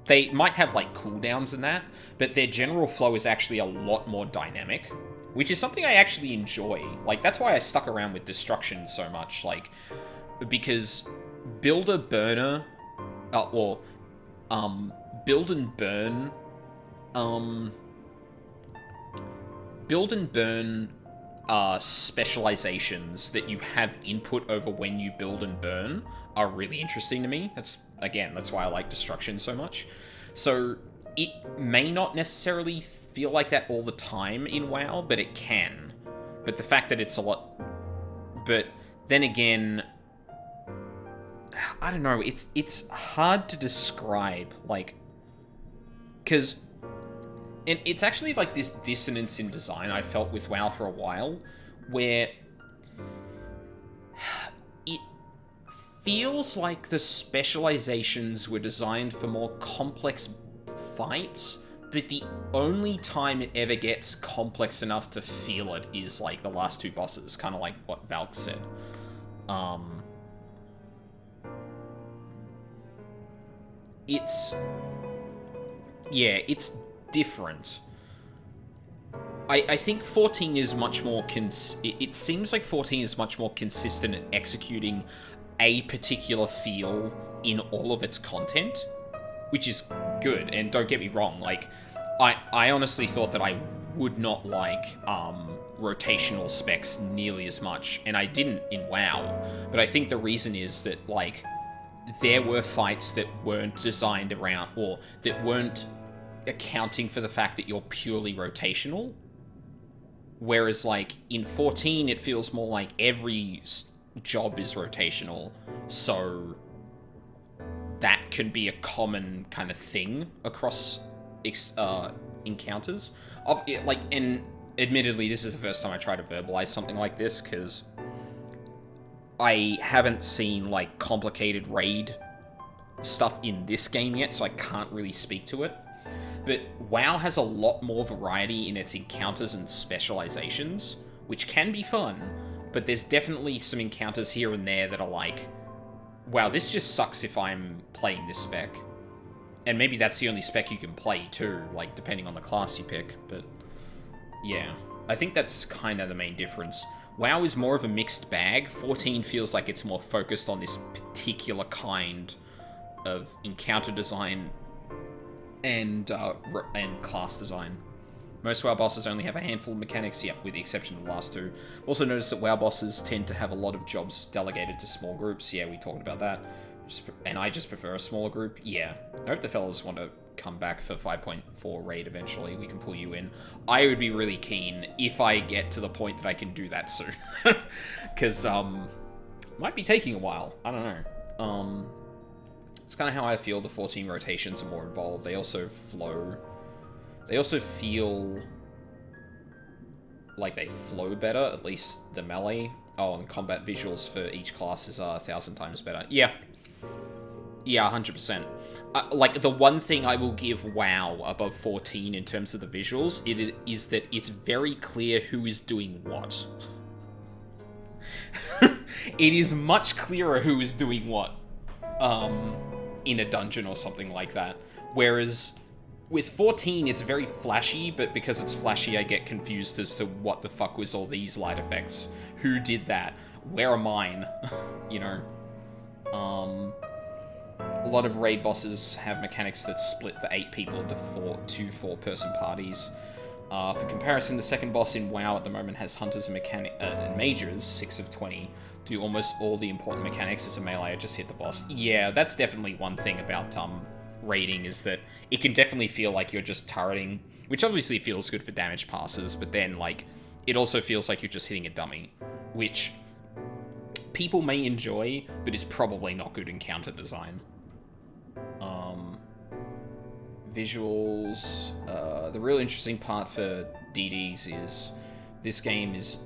They might have, like, cooldowns and that, but their general flow is actually a lot more dynamic, which is something I actually enjoy. Like, that's why I stuck around with Destruction so much, like, because Build and Burn, specializations that you have input over when you build and burn are really interesting to me. That's why I like Destruction so much. So it may not necessarily feel like that all the time in WoW, but it can. But the fact that it's a lot... But then again... I don't know, it's hard to describe, like... Because... And it's actually like this dissonance in design I felt with WoW for a while, where it feels like the specializations were designed for more complex fights, but the only time it ever gets complex enough to feel it is like the last 2 bosses, kind of like what Valk said. It's different. I think 14 is much more it seems like 14 is much more consistent at executing a particular feel in all of its content, which is good. And don't get me wrong, like I honestly thought that I would not like rotational specs nearly as much, and I didn't in WoW. But I think the reason is that, like, there were fights that weren't designed around, or that weren't accounting for the fact that you're purely rotational. Whereas, like, in 14, it feels more like every job is rotational, so that can be a common kind of thing across encounters. Like, and admittedly, this is the first time I try to verbalize something like this, because I haven't seen, like, complicated raid stuff in this game yet, so I can't really speak to it. But WoW has a lot more variety in its encounters and specializations, which can be fun, but there's definitely some encounters here and there that are like, wow, this just sucks if I'm playing this spec. And maybe that's the only spec you can play too, like, depending on the class you pick, but yeah. I think that's kind of the main difference. WoW is more of a mixed bag. 14 feels like it's more focused on this particular kind of encounter design and class design. Most WoW bosses only have a handful of mechanics, yeah, with the exception of the last 2. Also notice that WoW bosses tend to have a lot of jobs delegated to small groups. Yeah, we talked about that. And I just prefer a smaller group. Yeah. I hope the fellas want to come back for 5.4 raid eventually. We can pull you in. I would be really keen if I get to the point that I can do that soon. Because, might be taking a while. I don't know. It's kind of how I feel the 14 rotations are more involved. They also flow. They also feel like they flow better, at least the melee. Oh, and combat visuals for each class is 1,000 times better. Yeah. Yeah, 100%. Like, the one thing I will give WoW above 14 in terms of the visuals, it is that it's very clear who is doing what. It is much clearer who is doing what. In a dungeon or something like that. Whereas with 14, it's very flashy, but because it's flashy, I get confused as to what the fuck was all these light effects. Who did that? Where are mine? You know? A lot of raid bosses have mechanics that split the 8 people into 2 4-person parties. For comparison, the second boss in WoW at the moment has hunters and mages, 6 of 20, do almost all the important mechanics as a melee. I just hit the boss. Yeah, that's definitely one thing about raiding, is that it can definitely feel like you're just turreting, which obviously feels good for damage passes, but then, like, it also feels like you're just hitting a dummy, which people may enjoy, but is probably not good encounter design. Visuals. The real interesting part for DDs is this game is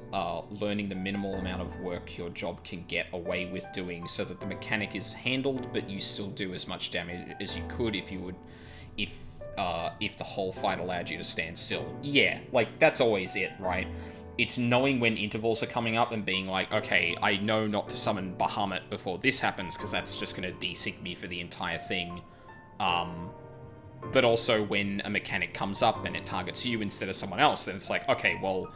learning the minimal amount of work your job can get away with doing, so that the mechanic is handled, but you still do as much damage as you could if the whole fight allowed you to stand still. Yeah, like, that's always it, right? It's knowing when intervals are coming up and being like, okay, I know not to summon Bahamut before this happens, because that's just going to desync me for the entire thing. But also when a mechanic comes up and it targets you instead of someone else, then it's like, okay, well,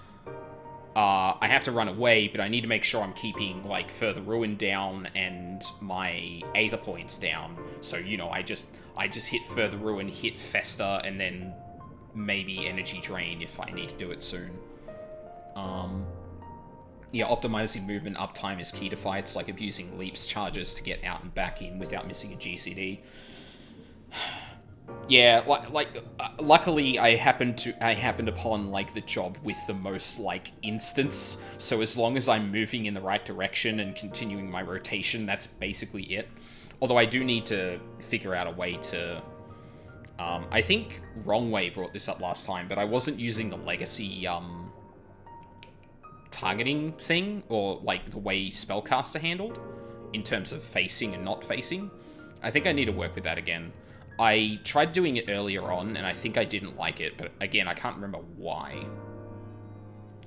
I have to run away, but I need to make sure I'm keeping, like, Further Ruin down and my Aether points down. So, you know, I just hit Further Ruin, hit Fester, and then maybe Energy Drain if I need to do it soon. Yeah, optimizing movement uptime is key to fights, like abusing leaps charges to get out and back in without missing a GCD. Yeah, luckily I happened upon, like, the job with the most, like, instance, so as long as I'm moving in the right direction and continuing my rotation, that's basically it. Although I do need to figure out a way to... I think Wrong Way brought this up last time, but I wasn't using the legacy, targeting thing, or, like, the way spellcasts are handled, in terms of facing and not facing. I think I need to work with that again. I tried doing it earlier on, and I think I didn't like it, but again, I can't remember why.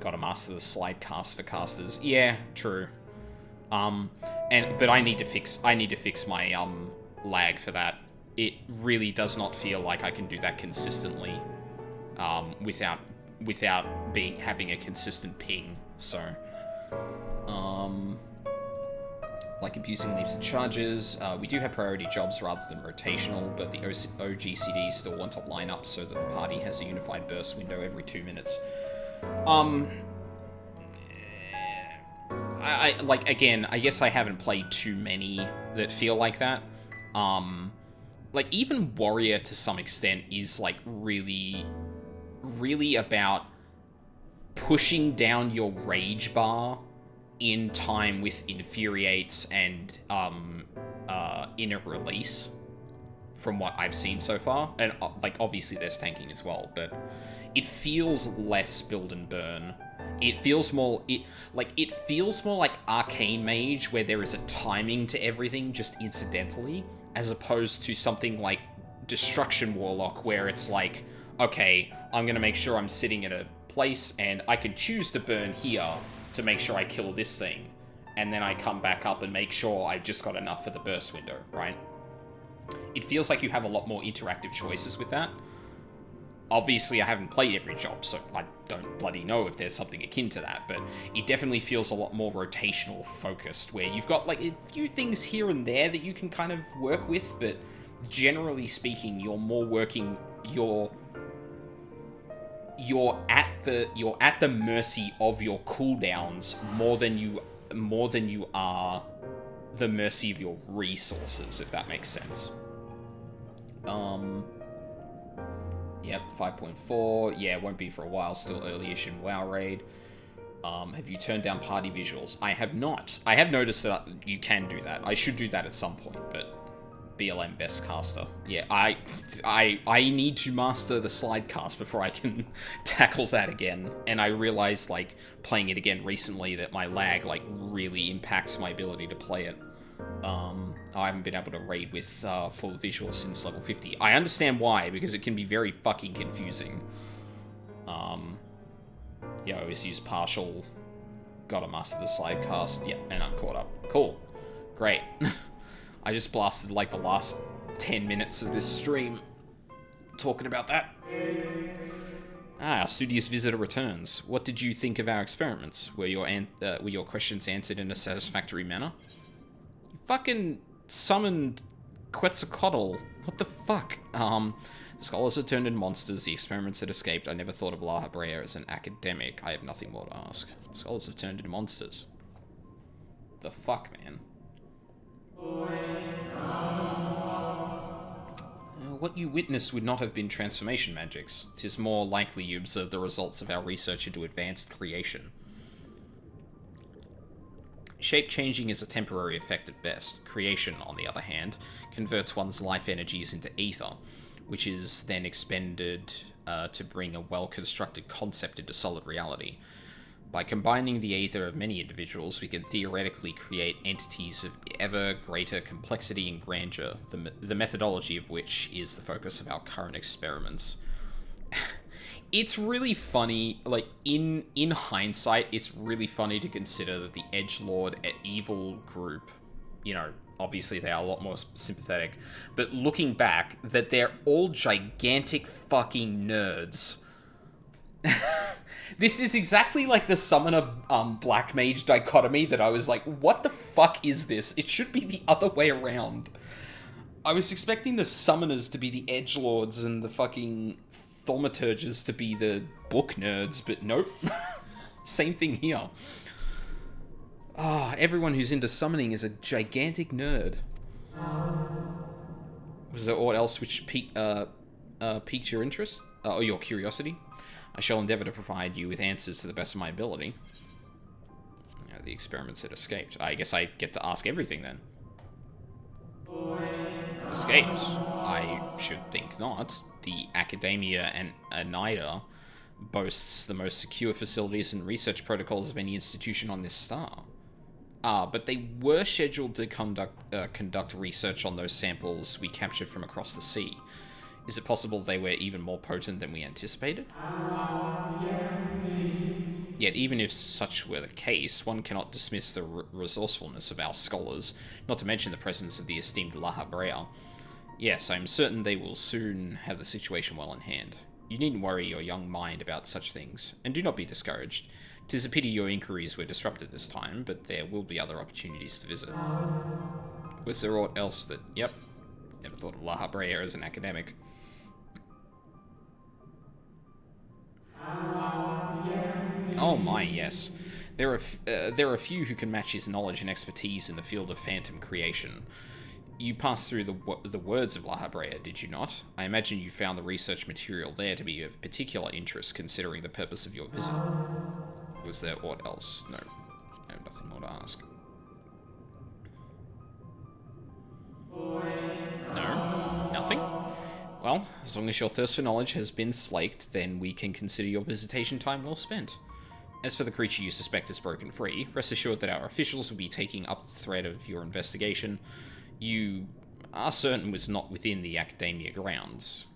Gotta master the slide cast for casters. Yeah, true. But I need to fix my, lag for that. It really does not feel like I can do that consistently, without having a consistent ping, so... like abusing leaps and charges. We do have priority jobs rather than rotational, but the OGCDs still want to line up so that the party has a unified burst window every 2 minutes. Again, I guess I haven't played too many that feel like that. Like, even Warrior, to some extent, is, like, really about pushing down your rage bar in time with Infuriates and Inner Release, from what I've seen so far. And, like, obviously there's tanking as well, but it feels less build and burn. It feels more like Arcane Mage, where there is a timing to everything just incidentally, as opposed to something like Destruction Warlock, where it's like, okay, I'm gonna make sure I'm sitting in a place and I can choose to burn here to make sure I kill this thing, and then I come back up and make sure I've just got enough for the burst window, right? It feels like you have a lot more interactive choices with that. Obviously, I haven't played every job, so I don't bloody know if there's something akin to that, but it definitely feels a lot more rotational focused, where you've got, like, a few things here and there that you can kind of work with, but generally speaking, you're more working... You're at the mercy of your cooldowns more than you are the mercy of your resources, if that makes sense. Yep, 5.4. Yeah, won't be for a while. Still early-ish in WoW Raid. Have you turned down party visuals? I have not. I have noticed that you can do that. I should do that at some point, but BLM best caster. Yeah, I need to master the slide cast before I can tackle that again. And I realized, like, playing it again recently, that my lag, like, really impacts my ability to play it. I haven't been able to raid with full visuals since level 50. I understand why, because it can be very fucking confusing. Yeah, I always use partial. Gotta master the slide cast. Yeah, and I'm caught up. Cool. Great. I just blasted, like, the last 10 minutes of this stream talking about that. Our studious visitor returns. What did you think of our experiments? Were your questions answered in a satisfactory manner? You fucking summoned Quetzalcoatl. What the fuck? The scholars had turned into monsters. The experiments had escaped. I never thought of La Habrea as an academic. I have nothing more to ask. The scholars have turned into monsters. The fuck, man? What you witnessed would not have been transformation magics. 'Tis more likely you observed the results of our research into advanced creation. Shape-changing is a temporary effect at best. Creation, on the other hand, converts one's life energies into ether. which is then expended to bring a well-constructed concept into solid reality. By combining the aether of many individuals, we can theoretically create entities of ever greater complexity and grandeur, the methodology of which is the focus of our current experiments. It's really funny, like, in hindsight, it's really funny to consider that the edgelord evil group, you know, obviously they are a lot more sympathetic, but looking back, that they're all gigantic fucking nerds. This is exactly like the summoner black mage dichotomy that I was like, what the fuck is this? It should be the other way around. I was expecting the summoners to be the edgelords and the fucking thaumaturges to be the book nerds, but nope. Same thing here. Everyone who's into summoning is a gigantic nerd. Was there aught else which piqued your interest? Or your curiosity? I shall endeavour to provide you with answers to the best of my ability. The experiments had escaped. I guess I get to ask everything then. Escaped? I should think not. The Academia and Anida boasts the most secure facilities and research protocols of any institution on this star. But they were scheduled to conduct research on those samples we captured from across the sea. Is it possible they were even more potent than we anticipated? Yet even if such were the case, one cannot dismiss the resourcefulness of our scholars, not to mention the presence of the esteemed La Habrea. Yes, I am certain they will soon have the situation well in hand. You needn't worry your young mind about such things, and do not be discouraged. 'Tis a pity your inquiries were disrupted this time, but there will be other opportunities to visit. Was there aught else that... Yep, never thought of La Habrea as an academic. Oh my, yes. There are few who can match his knowledge and expertise in the field of phantom creation. You passed through the words of La Habrea, did you not? I imagine you found the research material there to be of particular interest considering the purpose of your visit. Was there aught else? No. I have nothing more to ask. No? Nothing? Well, as long as your thirst for knowledge has been slaked, then we can consider your visitation time well spent. As for the creature you suspect is broken free, rest assured that our officials will be taking up the thread of your investigation. You are certain was not within the Academia grounds.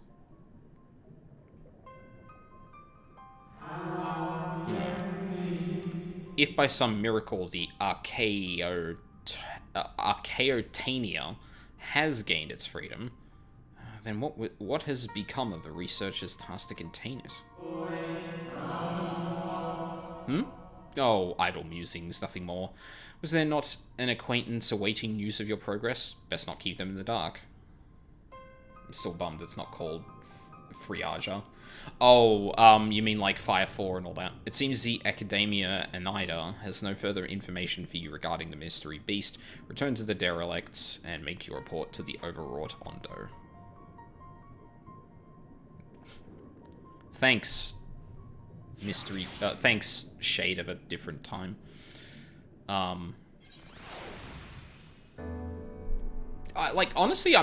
If by some miracle the Archaeotania has gained its freedom, then what has become of the researchers tasked to contain it? Oh, idle musings, nothing more. Was there not an acquaintance awaiting news of your progress? Best not keep them in the dark. I'm still bummed it's not called Friaja. Oh, you mean like Fire 4 and all that. It seems the Academia Anida has no further information for you regarding the mystery beast. Return to the derelicts and make your report to the overwrought Ondo. Thanks, thanks, Shade of a different time. Like, honestly, I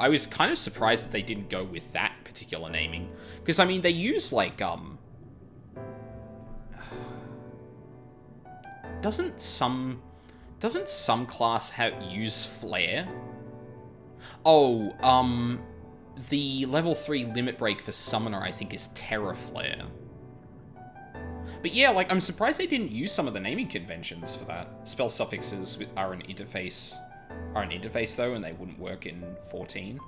was kind of surprised that they didn't go with that particular naming. Because, I mean, they use, like, Doesn't some class use flare? Oh, the level 3 limit break for Summoner, I think, is Terra Flare. But yeah, like, I'm surprised they didn't use some of the naming conventions for that. Spell suffixes are an interface though, and they wouldn't work in 14.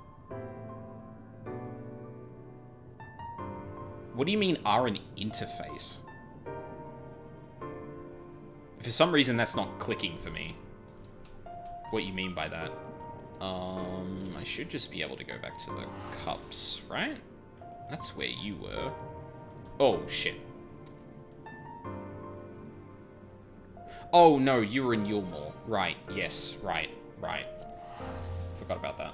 What do you mean are an interface? For some reason that's not clicking for me. What you mean by that? I should just be able to go back to the cups, right? That's where you were. Oh, shit. Oh, no, you were in Yulmore. Right, yes, right. Forgot about that.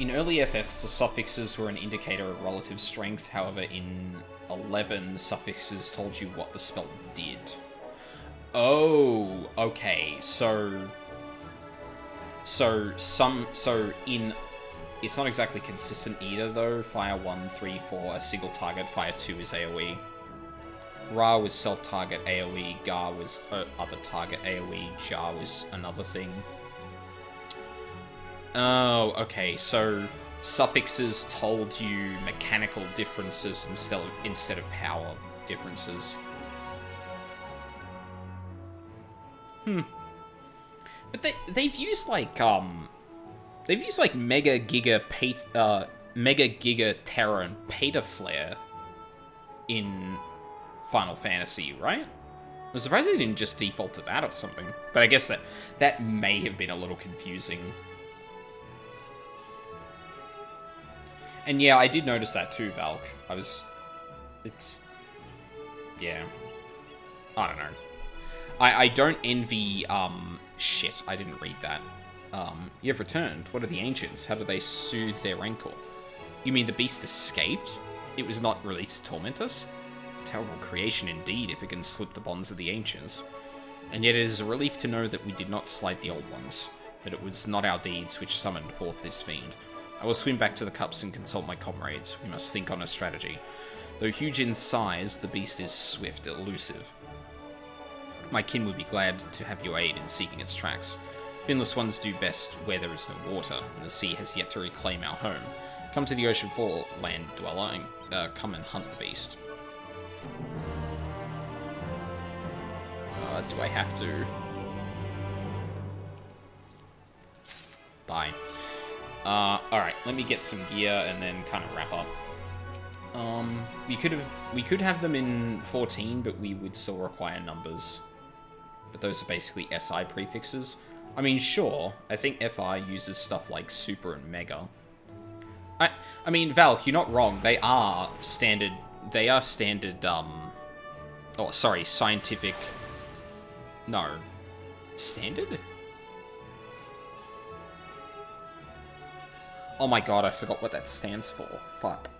In early FFs, the suffixes were an indicator of relative strength. However, in 11, the suffixes told you what the spell did. Oh, okay. So in... It's not exactly consistent either, though. Fire 1, 3, 4, a single target. Fire 2 is AoE. Ra was self-target AoE. Gar was other target AoE. Jar was another thing. Oh, okay. So suffixes told you mechanical differences instead of power differences. But they've used like Mega Giga Terror and Peta Flare in Final Fantasy, right? I'm surprised they didn't just default to that or something. But I guess that may have been a little confusing. And yeah, I did notice that too, Valk. Yeah. I don't know. I don't envy, shit, I didn't read that. You have returned. What are the ancients? How do they soothe their rancor? You mean the beast escaped? It was not released to torment us? A terrible creation indeed, if it can slip the bonds of the ancients. And yet it is a relief to know that we did not slight the old ones, that it was not our deeds which summoned forth this fiend. I will swim back to the cups and consult my comrades. We must think on a strategy. Though huge in size, the beast is swift, elusive. My kin would be glad to have your aid in seeking its tracks. Finless ones do best where there is no water, and the sea has yet to reclaim our home. Come to the ocean floor, land dweller, and come and hunt the beast. Do I have to? Bye. Alright, let me get some gear and then kind of wrap up. We could have them in 14, but we would still require numbers. But those are basically SI prefixes. I mean, sure, I think FI uses stuff like Super and Mega. I mean, Valk, you're not wrong. They are standard, oh, sorry, scientific... No. Standard? Oh my god, I forgot what that stands for. Fuck.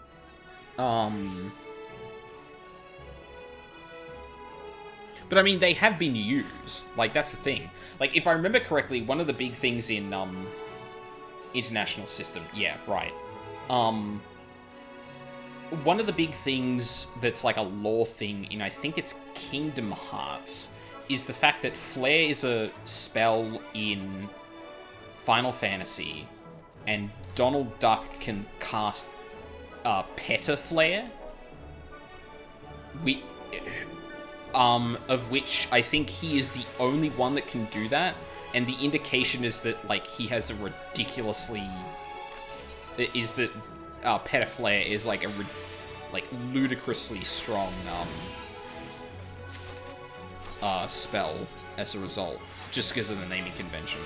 But I mean, they have been used. Like, that's the thing. Like, if I remember correctly, one of the big things in, International System... Yeah, right. One of the big things that's like a lore thing in, I think it's Kingdom Hearts, is the fact that Flare is a spell in Final Fantasy, and Donald Duck can cast Peta Flare. Of which I think he is the only one that can do that, and the indication is that, like, he has a ridiculously... is that Peta Flare is, like, a ludicrously strong, spell as a result, just because of the naming convention.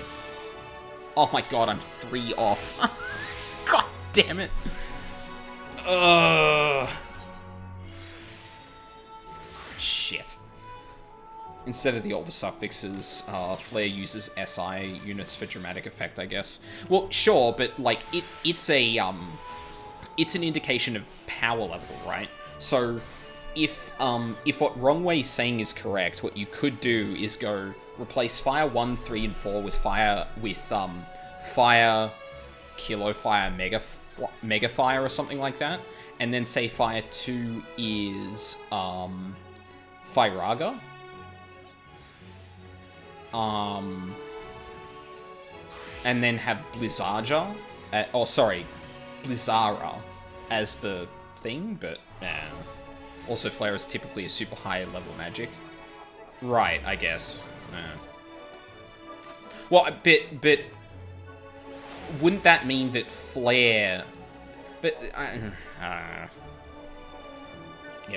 Oh my god, I'm 3 off. God damn it. Shit. Instead of the older suffixes, Flare uses SI units for dramatic effect, I guess. Well, sure, but, like, it's an indication of power level, right? So, if what Wrongway's saying is correct, what you could do is go replace Fire 1, 3, and 4 with Fire, Kilo Fire, Mega Fire, or something like that, and then say Fire 2 is, Firaga. And then have Blizzara as the thing, but also Flare is typically a super high level magic. Right, I guess. Well, but wouldn't that mean that Flare... But, yeah,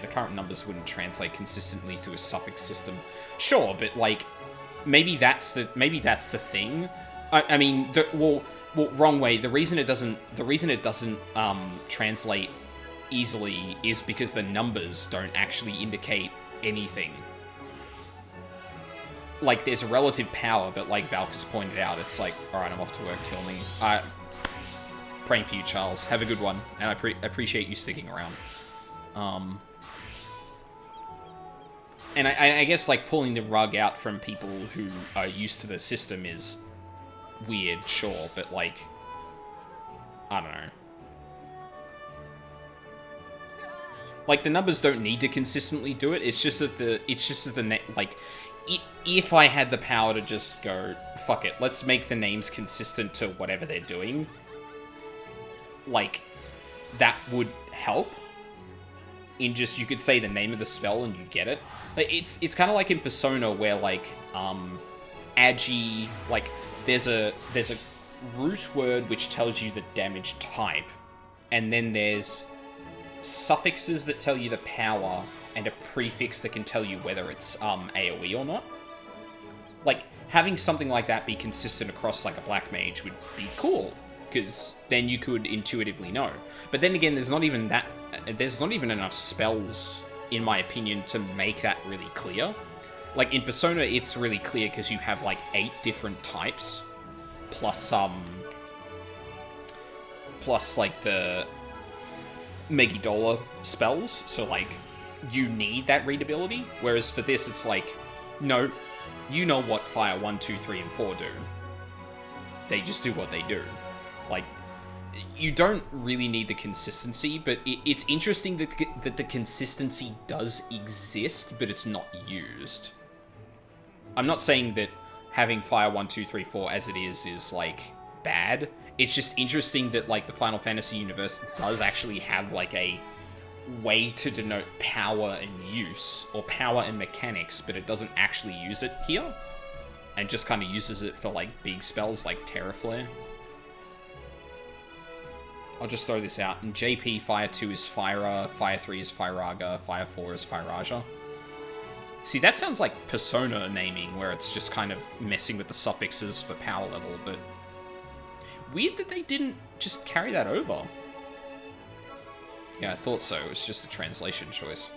the current numbers wouldn't translate consistently to a suffix system. Sure, but, like, maybe that's the thing. I mean, wrong way. The reason it doesn't translate easily is because the numbers don't actually indicate anything. Like, there's relative power, but like Valk has pointed out, it's like, alright, I'm off to work, kill me. Praying for you, Charles. Have a good one, and I appreciate you sticking around. And I guess, like, pulling the rug out from people who are used to the system is weird, sure, but, like, I don't know. Like, the numbers don't need to consistently do it. It's just that like, if I had the power to just go, fuck it, let's make the names consistent to whatever they're doing, like, that would help. In just, you could say the name of the spell and you get it. Like, it's kind of like in Persona where, like, Agi, like, there's a root word which tells you the damage type, and then there's suffixes that tell you the power, and a prefix that can tell you whether it's AoE or not. Like, having something like that be consistent across, like, a black mage would be cool, because then you could intuitively know. But then again, there's not even enough spells, in my opinion, to make that really clear. Like, in Persona, it's really clear because you have, like, 8 different types, plus, like, the Megiddola spells, so, like, you need that readability, whereas for this, it's like, no, you know what Fire 1, 2, 3, and 4 do. They just do what they do. Like, you don't really need the consistency, but it's interesting that the consistency does exist, but it's not used. I'm not saying that having Fire 1, 2, 3, 4 as it is, like, bad. It's just interesting that, like, the Final Fantasy universe does actually have, like, a way to denote power and use, or power and mechanics, but it doesn't actually use it here, and just kind of uses it for, like, big spells like Terra Flare. I'll just throw this out. In JP, Fire 2 is Fyra, Fire 3 is Fyraga, Fire 4 is Fyraja. See, that sounds like Persona naming, where it's just kind of messing with the suffixes for power level, but weird that they didn't just carry that over. Yeah, I thought so. It was just a translation choice.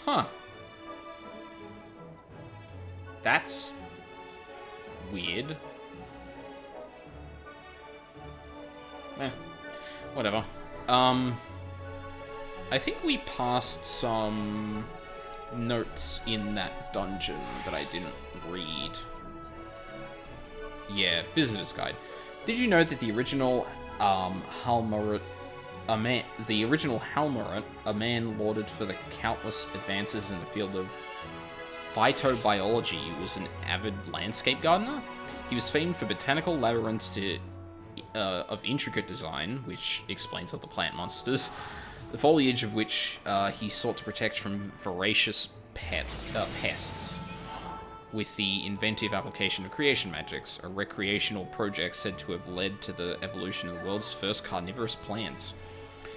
Huh. That's weird. Eh. Whatever. I think we passed some notes in that dungeon that I didn't read. Yeah, Visitor's Guide. Did you know that the original Halmarut, a man lauded for the countless advances in the field of phytobiology, was an avid landscape gardener? He was famed for botanical labyrinths of intricate design, which explains all the plant monsters, the foliage of which he sought to protect from voracious pests, with the inventive application of creation magics, a recreational project said to have led to the evolution of the world's first carnivorous plants.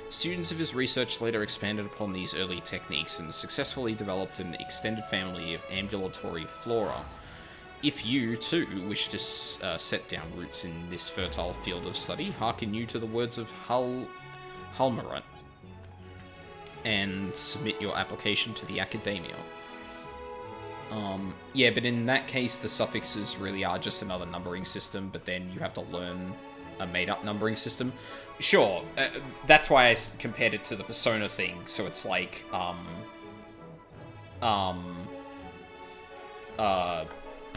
Students of his research later expanded upon these early techniques and successfully developed an extended family of ambulatory flora. If you, too, wish to set down roots in this fertile field of study, hearken you to the words of Halmarut and submit your application to the Academia. Yeah, but in that case, the suffixes really are just another numbering system, but then you have to learn a made-up numbering system. Sure, that's why I compared it to the Persona thing, so it's like,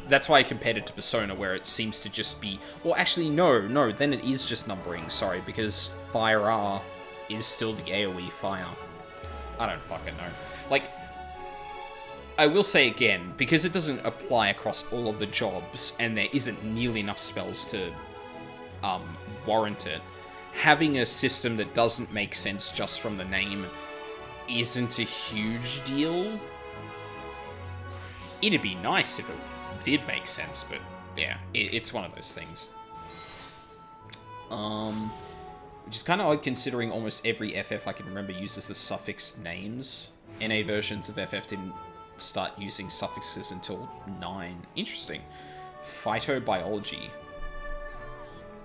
that's why I compared it to Persona, where it seems to just be... Well, actually, no, then it is just numbering, sorry, because Fire R is still the AoE Fire. I don't fucking know. Like, I will say again, because it doesn't apply across all of the jobs, and there isn't nearly enough spells to warrant it, having a system that doesn't make sense just from the name isn't a huge deal. It'd be nice if it did make sense, but yeah, it's one of those things. Which is kind of odd considering almost every FF I can remember uses the suffix names. NA versions of FF didn't start using suffixes until 9. Interesting. Phytobiology.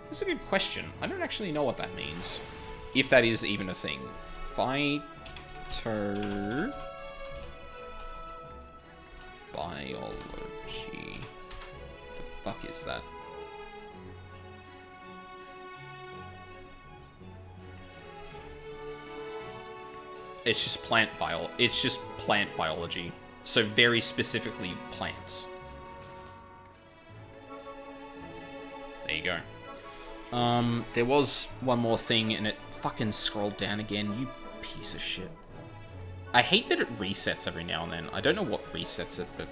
That's a good question. I don't actually know what that means. If that is even a thing. Phytobiology. The fuck is that? It's just it's just plant biology. So very specifically plants. There you go. There was one more thing, and it fucking scrolled down again. You piece of shit. I hate that it resets every now and then. I don't know what resets it, but...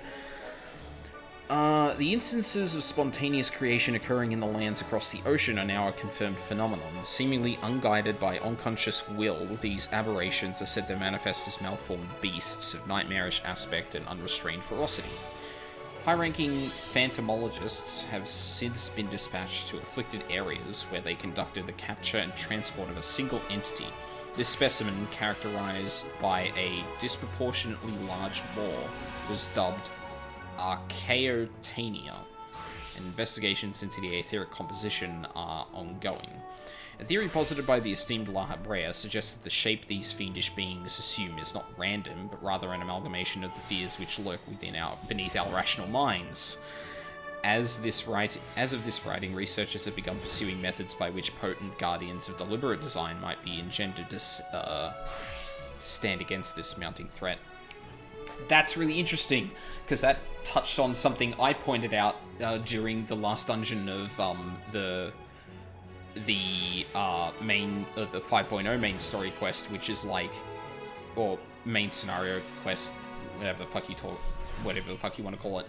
the instances of spontaneous creation occurring in the lands across the ocean are now a confirmed phenomenon. Seemingly unguided by unconscious will, these aberrations are said to manifest as malformed beasts of nightmarish aspect and unrestrained ferocity. High-ranking phantomologists have since been dispatched to afflicted areas where they conducted the capture and transport of a single entity. This specimen, characterized by a disproportionately large maw, was dubbed Archaeotania. Investigations into the etheric composition are ongoing. A theory posited by the esteemed La Habrea suggests that the shape these fiendish beings assume is not random, but rather an amalgamation of the fears which lurk beneath our rational minds. As of this writing, researchers have begun pursuing methods by which potent guardians of deliberate design might be engendered to stand against this mounting threat. That's really interesting, because that touched on something I pointed out during the last dungeon of the 5.0 main story quest, which is like, or main scenario quest, whatever the fuck you want to call it,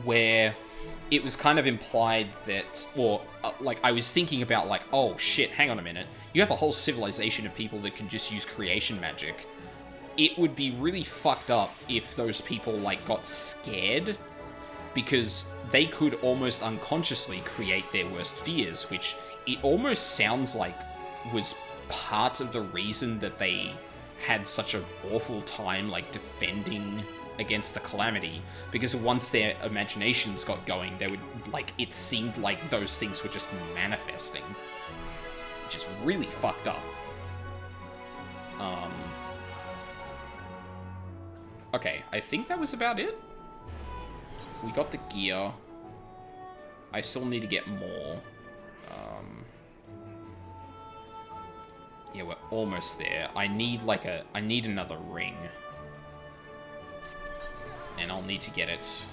where it was kind of implied that, or like I was thinking about like, oh shit, hang on a minute, you have a whole civilization of people that can just use creation magic. It would be really fucked up if those people like got scared, because they could almost unconsciously create their worst fears, which it almost sounds like was part of the reason that they had such an awful time like defending against the calamity, because once their imaginations got going, they would like, it seemed like those things were just manifesting, which is really fucked up. Okay, I think that was about it. We got the gear. I still need to get more. Yeah, we're almost there. I need another ring. And I'll need to get it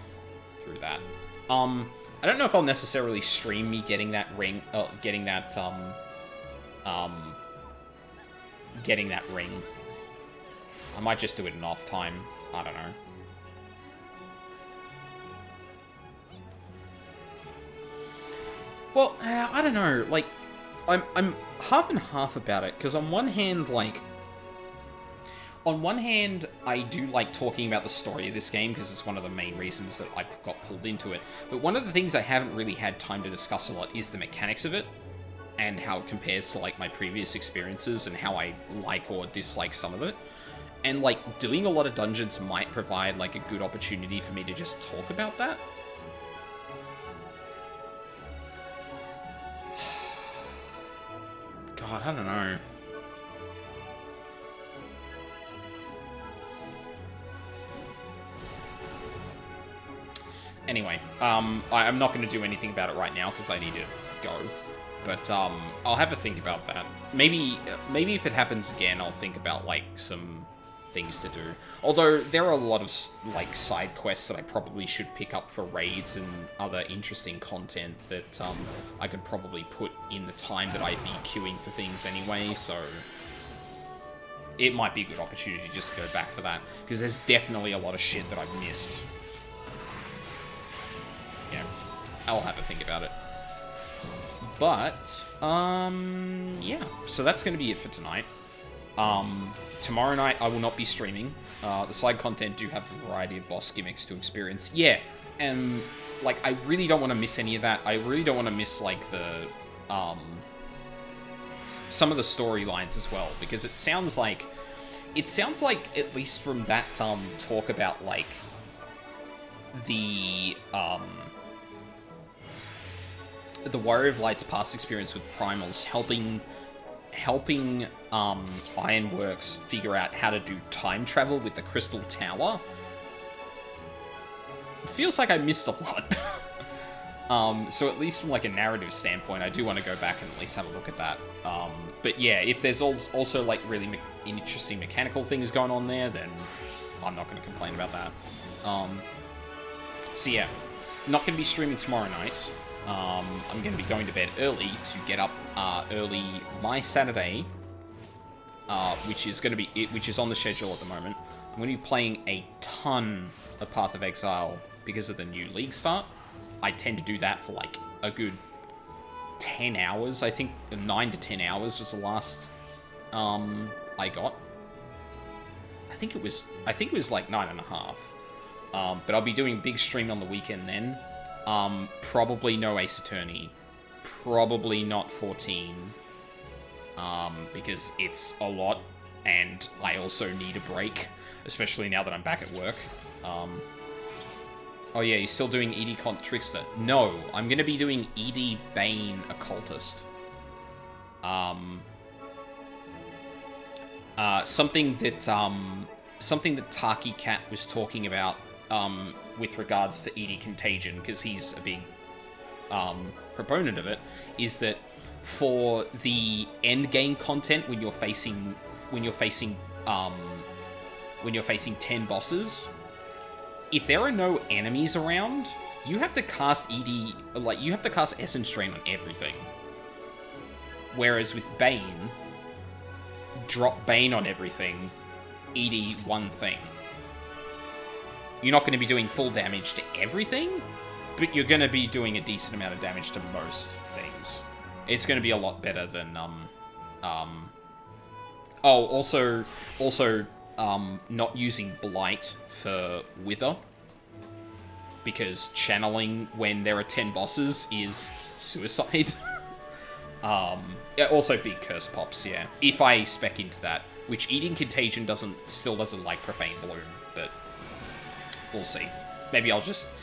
through that. I don't know if I'll necessarily stream me getting that ring, getting that ring. I might just do it in off time. I don't know. Well, I don't know, like, I'm half and half about it, because on one hand, I do like talking about the story of this game, because it's one of the main reasons that I got pulled into it, but one of the things I haven't really had time to discuss a lot is the mechanics of it, and how it compares to, like, my previous experiences, and how I like or dislike some of it. And, like, doing a lot of dungeons might provide, like, a good opportunity for me to just talk about that. God, I don't know. Anyway, I'm not going to do anything about it right now, because I need to go. But, I'll have a think about that. Maybe if it happens again, I'll think about, like, some things to do. Although, there are a lot of, like, side quests that I probably should pick up for raids and other interesting content that, I could probably put in the time that I'd be queuing for things anyway, so it might be a good opportunity to just go back for that, because there's definitely a lot of shit that I've missed. Yeah, I'll have a think about it. But, yeah, so that's going to be it for tonight. Tomorrow night, I will not be streaming. The side content do have a variety of boss gimmicks to experience. Yeah, and, like, I really don't want to miss any of that. I really don't want to miss, like, the, some of the storylines as well, because it sounds like, at least from that, talk about, like, the Warrior of Light's past experience with Primals helping Ironworks figure out how to do time travel with the Crystal Tower. It feels like I missed a lot. So at least from like a narrative standpoint, I do want to go back and at least have a look at that. But yeah, if there's also like really interesting mechanical things going on there, then I'm not going to complain about that. So yeah, not going to be streaming tomorrow night. I'm going to be going to bed early to get up early my Saturday, which is on the schedule at the moment. I'm going to be playing a ton of Path of Exile because of the new league start. I tend to do that for like a good 10 hours. I think 9 to 10 hours was the last I got. I think it was like 9.5. But I'll be doing big stream on the weekend then. Probably no Ace Attorney. Probably not 14. Because it's a lot, and I also need a break, especially now that I'm back at work. Oh yeah, you're still doing ED Trickster? No, I'm gonna be doing ED Bane Occultist. Something that Taki Cat was talking about with regards to ED Contagion, because he's a big proponent of it, is that for the end game content when you're facing 10 bosses, if there are no enemies around, you have to cast you have to cast Essence Drain on everything. Whereas with Bane, drop Bane on everything, ED one thing. You're not going to be doing full damage to everything, but you're going to be doing a decent amount of damage to most things. It's going to be a lot better than, also, not using Blight for Wither, because channeling when there are 10 bosses is suicide. Also big curse pops, yeah. If I spec into that, which Eating Contagion still doesn't like Profane Bloom, but we'll see. Maybe I'll just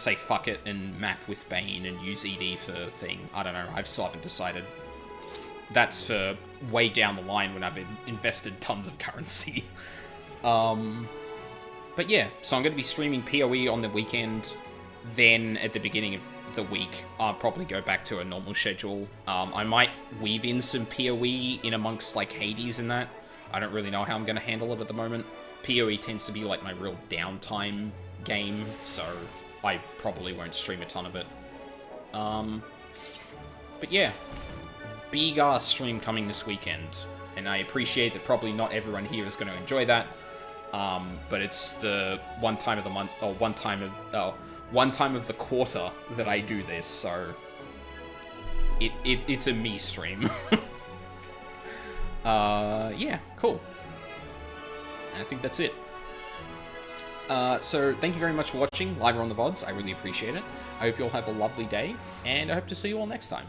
say fuck it and map with Bane and use ED for thing. I don't know. I still haven't decided. That's for way down the line when I've invested tons of currency. But yeah, so I'm going to be streaming PoE on the weekend. Then at the beginning of the week, I'll probably go back to a normal schedule. I might weave in some PoE in amongst like Hades and that. I don't really know how I'm going to handle it at the moment. PoE tends to be like my real downtime game, so I probably won't stream a ton of it. But yeah, big ass stream coming this weekend, and I appreciate that probably not everyone here is going to enjoy that. But it's the one time of the month, or one time of the quarter that I do this, so it's a me stream. Yeah, cool. And I think that's it. So thank you very much for watching live or on the VODs. I really appreciate it. I hope you all have a lovely day, and I hope to see you all next time.